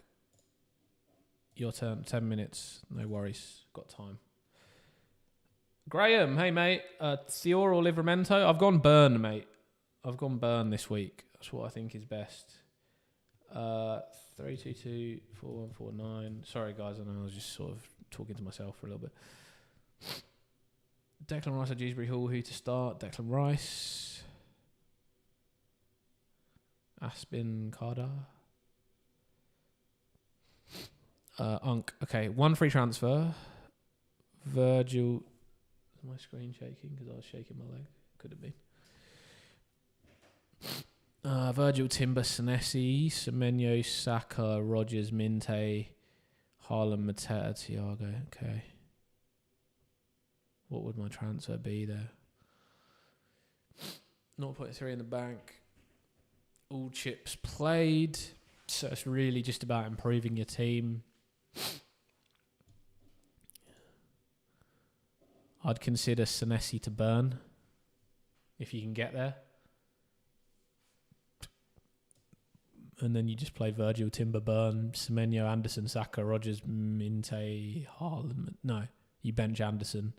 Your turn. 10 minutes. No worries. Got time. Graham, hey mate. Thior or Livramento? I've gone Burn, mate. I've gone Burn this week. That's what I think is best. 322 4149. Sorry guys, I know I was just sort of talking to myself for a little bit. Declan Rice at Dewsbury Hall. Who to start? Declan Rice. Aspin Carter. Unk. Okay, 1 free transfer. Virgil. Is my screen shaking? Because I was shaking my leg. Could have been. Virgil, Timber, Senesi, Semenyo, Saka, Rogers, Minte, Haaland, Mateta, Thiago. Okay. What would my transfer be there? 0.3 in the bank. All chips played. So it's really just about improving your team. I'd consider Senesi to burn if you can get there. And then you just play Virgil, Timber, Burn, Semenyo, Anderson, Saka, Rogers, Minte, Haaland. No, you bench Anderson.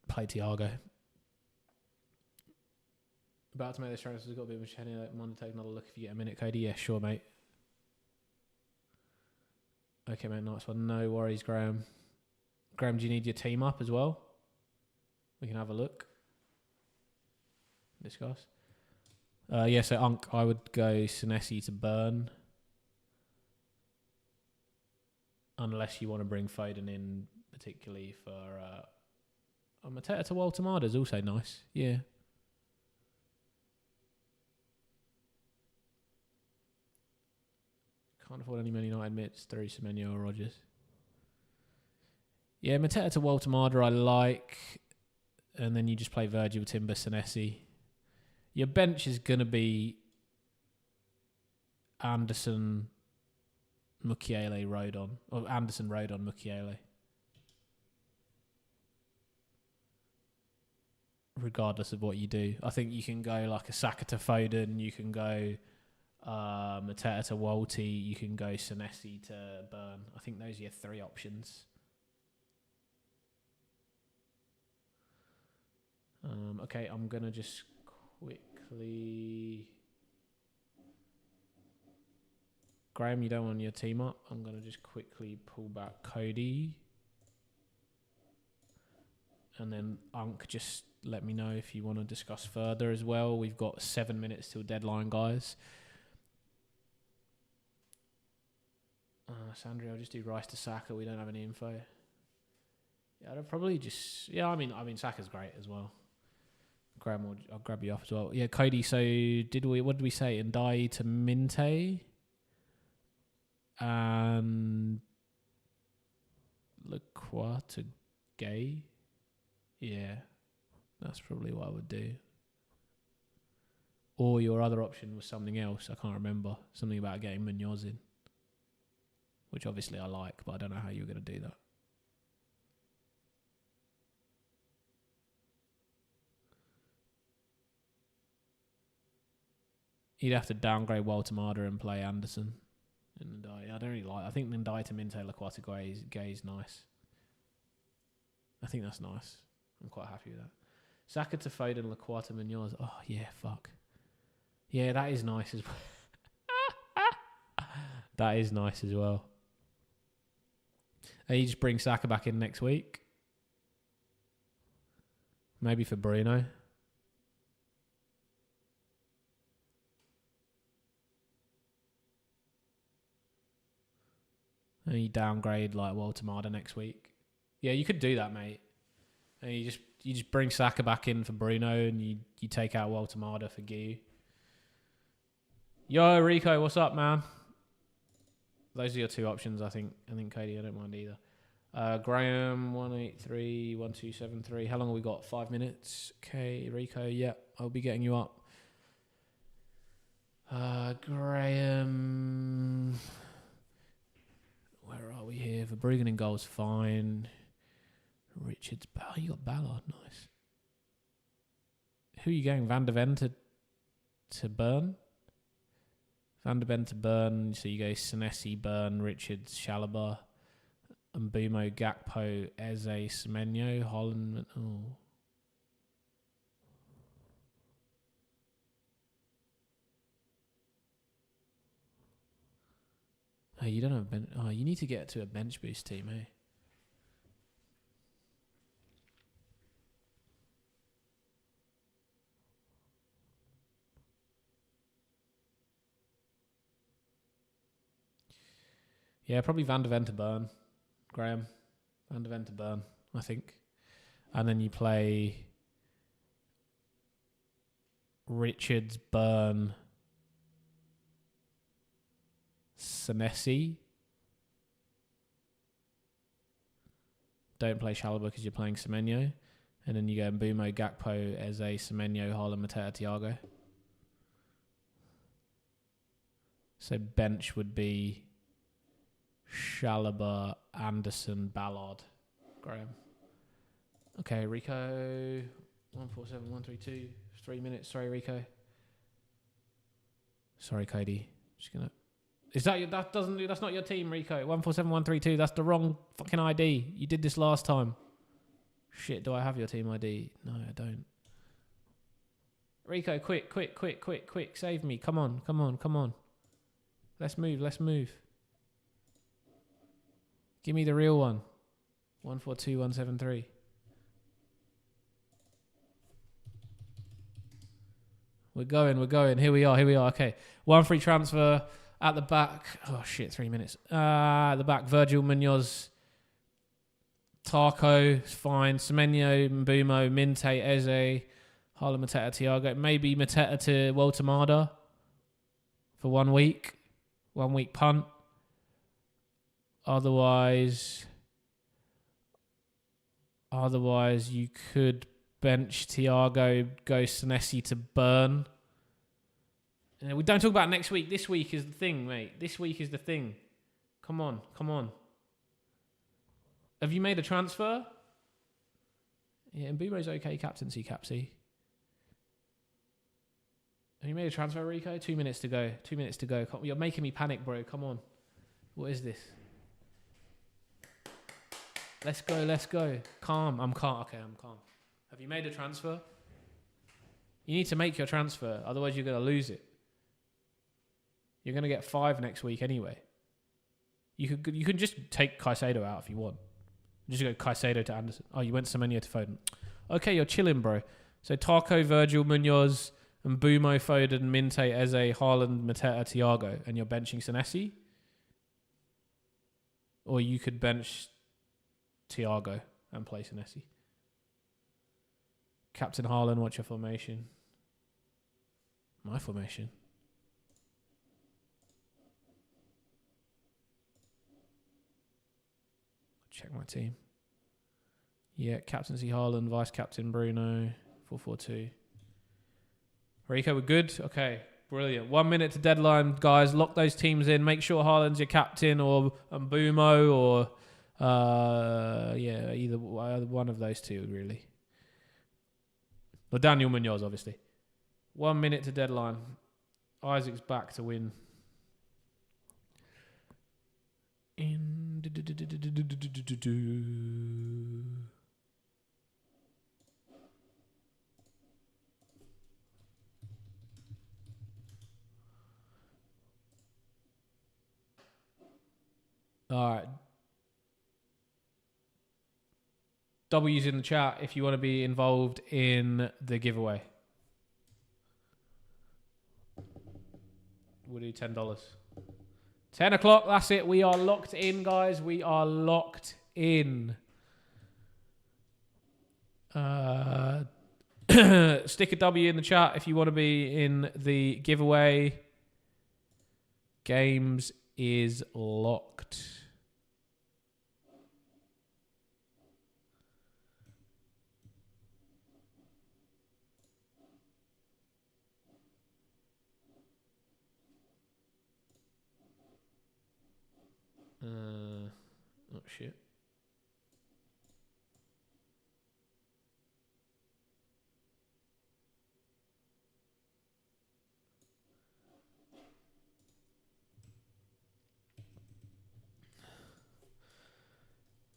Play Thiago. About to make this transfer. There's got a bit of a chatty. Monday, take another look if you get a minute, Cody. Yeah, sure, mate. Okay, mate, nice one. No worries, Graham. Graham, do you need your team up as well? We can have a look. Discuss. Yeah, so Unk, I would go Senesi to burn. Unless you want to bring Foden in, particularly for... Mateta to Waltamada is also nice. Yeah. Can't afford any Man United mitts through Semenyo or Rogers. Yeah, Mateta to Waltamada I like. And then you just play Virgil, Timber, Senesi. Your bench is going to be Anderson, Mukiele, Rodon. Or Anderson, Rodon, Mukiele. Regardless of what you do. I think you can go like a Saka to Foden. You can go Mateta to Walty. You can go Senesi to Burn. I think those are your 3 options. Okay, I'm going to just quickly... Graham, you don't want your team up. I'm going to just quickly pull back Cody. And then Unk, just let me know if you want to discuss further as well. We've got 7 minutes till deadline, guys. Sandra, I'll just do Rice to Saka. We don't have any info. Yeah, I'd probably just... Yeah, I mean, Saka's great as well. Graham, I'll grab you off as well. Yeah, Cody, so what did we say? Ndai to Minte. And... Lacroix to Gay. Yeah, that's probably what I would do. Or your other option was something else. I can't remember. Something about getting Munoz in. Which obviously I like, but I don't know how you were going to do that. You'd have to downgrade Waltamada and play Anderson. And I don't really like... I think Ndai to Minte Lacroix to Gay is nice. I think that's nice. I'm quite happy with that. Saka to Foden, Lacroix to Munoz. Oh, yeah, fuck. Yeah, that is nice as well. That is nice as well. And you just bring Saka back in next week. Maybe for Bruno. And you downgrade like Waltamada next week. Yeah, you could do that, mate. And you just bring Saka back in for Bruno, and you take out Waltamada for Guy. Yo, Rico, what's up, man? Those are your 2 options, I think. Cody, I don't mind either. Graham, 1831273. How long have we got? 5 minutes. Okay, Rico, yeah, I'll be getting you up. Graham, where are we here? Verbruggen in goal's fine. Richards, you got Ballard, nice. Who are you going? Van der Ven to Burn? Van der Ven to Burn, so you go Senesi, Burn, Richards, Chalobah, Mbumo, Gakpo, Eze, Semenyo, Holland. Oh. Oh, you don't have a bench. Oh, you need to get to a bench boost team, eh? Yeah, probably Van de Ven to Burn. Graham. Van de Ven to Burn, I think. And then you play Richards, Burn, Senesi. Don't play Chalobah because you're playing Semenyo. And then you go Mbumo, Gakpo, Eze, Semenyo, Haaland, Mateta, Thiago. So bench would be Chalobah, Anderson, Ballard, Graham. Okay, Rico. 147132. 3 minutes. Sorry, Rico. Sorry, Cody. Just gonna. Is that your? That's not your team, Rico. 147132. That's the wrong fucking ID. You did this last time. Shit. Do I have your team ID? No, I don't. Rico, quick! Save me! Come on! Let's move. Give me the real one. 142173. We're going. Here we are. Okay. One free transfer at the back. Oh, shit, 3 minutes. At the back, Virgil Munoz, Tarko, fine. Semenyo, Mbumo, Minte, Eze, Haaland, Mateta, Thiago. Maybe Mateta to Waltamada for 1 week. 1 week punt. Otherwise, you could bench Thiago, go Senesi to Burn. We don't talk about next week. This week is the thing, mate. This week is the thing. Come on. Have you made a transfer? Yeah, and Mbumo's okay, captaincy, Capsy. Have you made a transfer, Rico? 2 minutes to go. You're making me panic, bro. Come on. What is this? Let's go. Calm. I'm calm. Okay, I'm calm. Have you made a transfer? You need to make your transfer, otherwise you're going to lose it. You're going to get 5 next week anyway. You can just take Caicedo out if you want. Just go Caicedo to Anderson. Oh, you went Semenyo to Foden. Okay, you're chilling, bro. So Tarko, Virgil, Munoz, and Mbumo, Foden, Minte, Eze, Haaland, Mateta, Thiago, and you're benching Senesi. Or you could bench Thiago and play Senesi. Captain Haaland, what's your formation? My formation. Check my team. Yeah, captaincy Haaland, vice captain Bruno, 4-4-2. Rico, we're good? Okay, brilliant. 1 minute to deadline, guys. Lock those teams in. Make sure Haaland's your captain or Mbumo or either one of those two, really. Or Daniel Munoz, obviously. 1 minute to deadline. Isaac's back to win. All right. W's in the chat if you want to be involved in the giveaway. We'll do $10. 10 o'clock, that's it. We are locked in, guys. We are locked in. Stick a W in the chat if you want to be in the giveaway. Games is locked. Oh shit.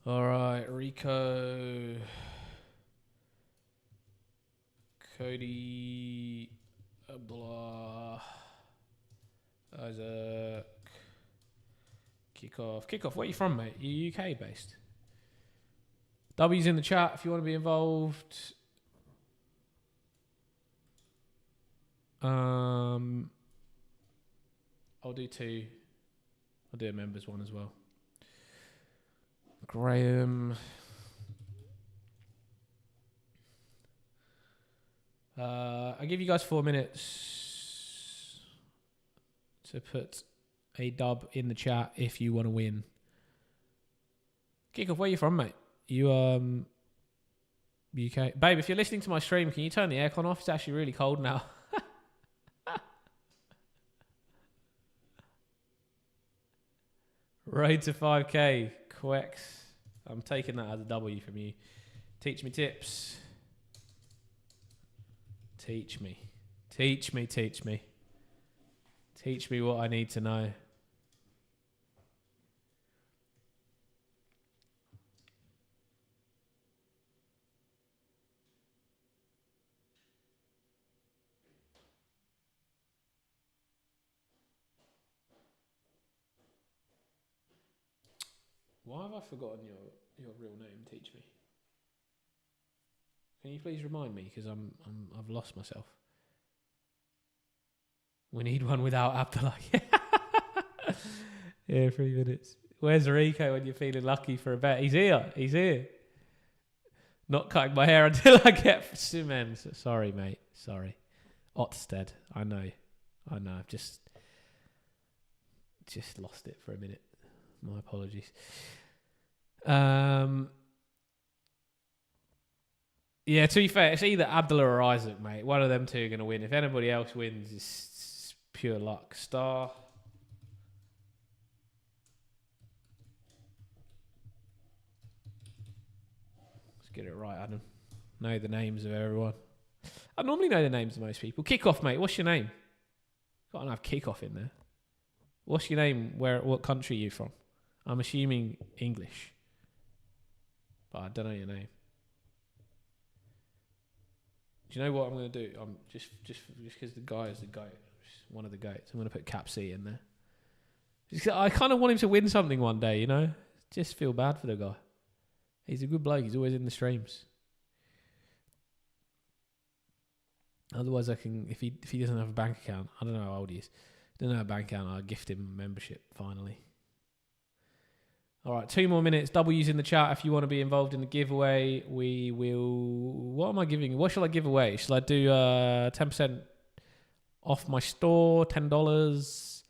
All right, Rico, Cody, Abdullah, Isaac. Kick off. Where are you from, mate? You UK based? W's in the chat if you want to be involved. I'll do 2. I'll do a members one as well. Graham. I'll give you guys 4 minutes to put a dub in the chat if you want to win. Kick off, where are you from, mate? You UK. Babe, if you're listening to my stream, can you turn the aircon off? It's actually really cold now. Road to 5k. Quex. I'm taking that as a W from you. Teach me tips. Teach me. Teach me, teach me. Teach me what I need to know. Why have I forgotten your real name? Teach me. Can you please remind me? Because I've lost myself. We need one without Abdullah. Yeah, 3 minutes. Where's Rico when you're feeling lucky for a bet? He's here. He's here. Not cutting my hair until I get Simen. Sorry, mate. Sorry. Otstead. I know. I've just lost it for a minute. My apologies. Yeah, to be fair, it's either Abdullah or Isaac, mate. One of them two are going to win. If anybody else wins, it's pure luck. Star. Let's get it right, Adam. Know the names of everyone. I normally know the names of most people. Kickoff, mate. What's your name? Got to have Kickoff in there. What's your name? What country are you from? I'm assuming English, but I don't know your name. Do you know what I'm going to do? I'm just because the guy is the goat, one of the goats. I'm going to put Cap C in there. I kind of want him to win something one day, you know. Just feel bad for the guy. He's a good bloke. He's always in the streams. Otherwise, I can if he doesn't have a bank account. I don't know how old he is. Doesn't have a bank account. I'll gift him membership finally. All right, 2 more minutes. W's in the chat if you want to be involved in the giveaway. We will... What am I giving? What shall I give away? Shall I do 10% off my store? $10?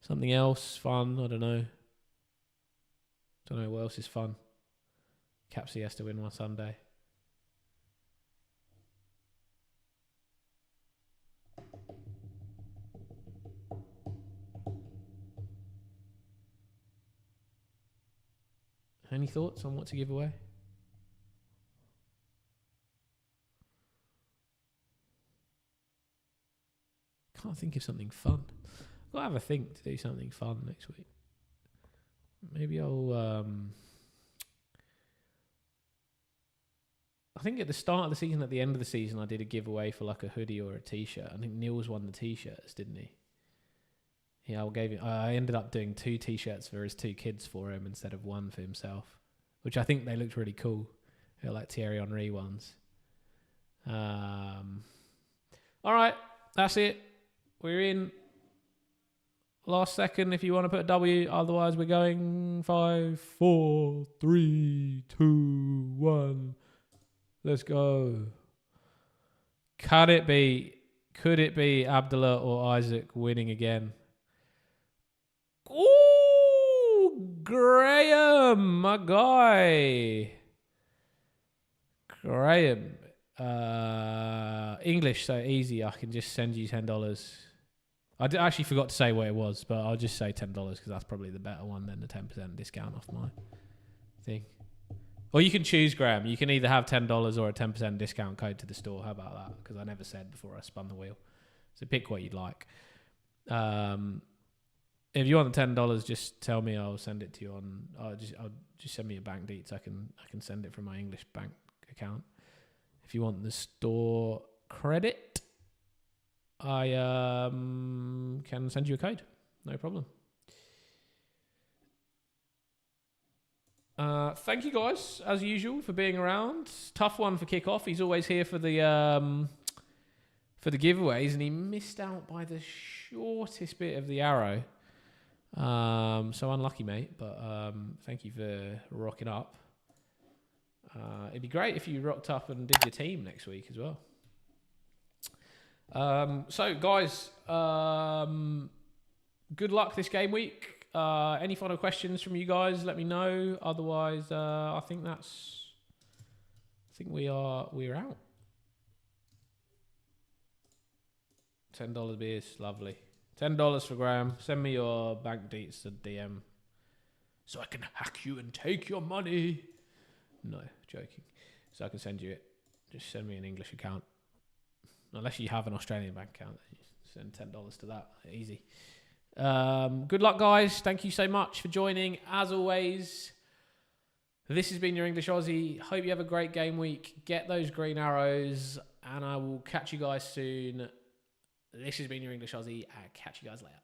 Something else fun? I don't know. Don't know what else is fun. Capsy has to win one Sunday. Any thoughts on what to give away? Can't think of something fun. I've got to have a think to do something fun next week. Maybe I'll... I think at the start of the season, at the end of the season, I did a giveaway for like a hoodie or a t-shirt. I think Niels won the t-shirts, didn't he? Yeah, I ended up doing 2 t-shirts for his 2 kids for him instead of 1 for himself, which I think they looked really cool. They're like Thierry Henry ones. All right, that's it. We're in. Last second if you want to put a W. Otherwise, we're going 5, 4, 3, 2, 1. Let's go. Could it be Abdullah or Isaac winning again? Ooh, Graham, my guy. Graham. English, so easy. I can just send you $10. I actually forgot to say what it was, but I'll just say $10 because that's probably the better one than the 10% discount off my thing. Or you can choose, Graham. You can either have $10 or a 10% discount code to the store. How about that? Because I never said before I spun the wheel. So pick what you'd like. If you want the $10, just tell me. I'll send it to you on. I'll just send me your bank details. I can send it from my English bank account. If you want the store credit, I can send you a code. No problem. Thank you guys, as usual, for being around. Tough one for kickoff. He's always here for the giveaways, and he missed out by the shortest bit of the arrow. So unlucky, mate. But thank you for rocking up. It'd be great if you rocked up and did your team next week as well. So guys, good luck this game week. Any final questions from you guys? Let me know. Otherwise, I think we're out. $10 beers, lovely. $10 for Graham. Send me your bank deets to DM, so I can hack you and take your money. No, joking. So I can send you it. Just send me an English account. Unless you have an Australian bank account, send $10 to that. Easy. Good luck, guys. Thank you so much for joining. As always, this has been your English Aussie. Hope you have a great game week. Get those green arrows, and I will catch you guys soon. This has been your English Aussie. I'll catch you guys later.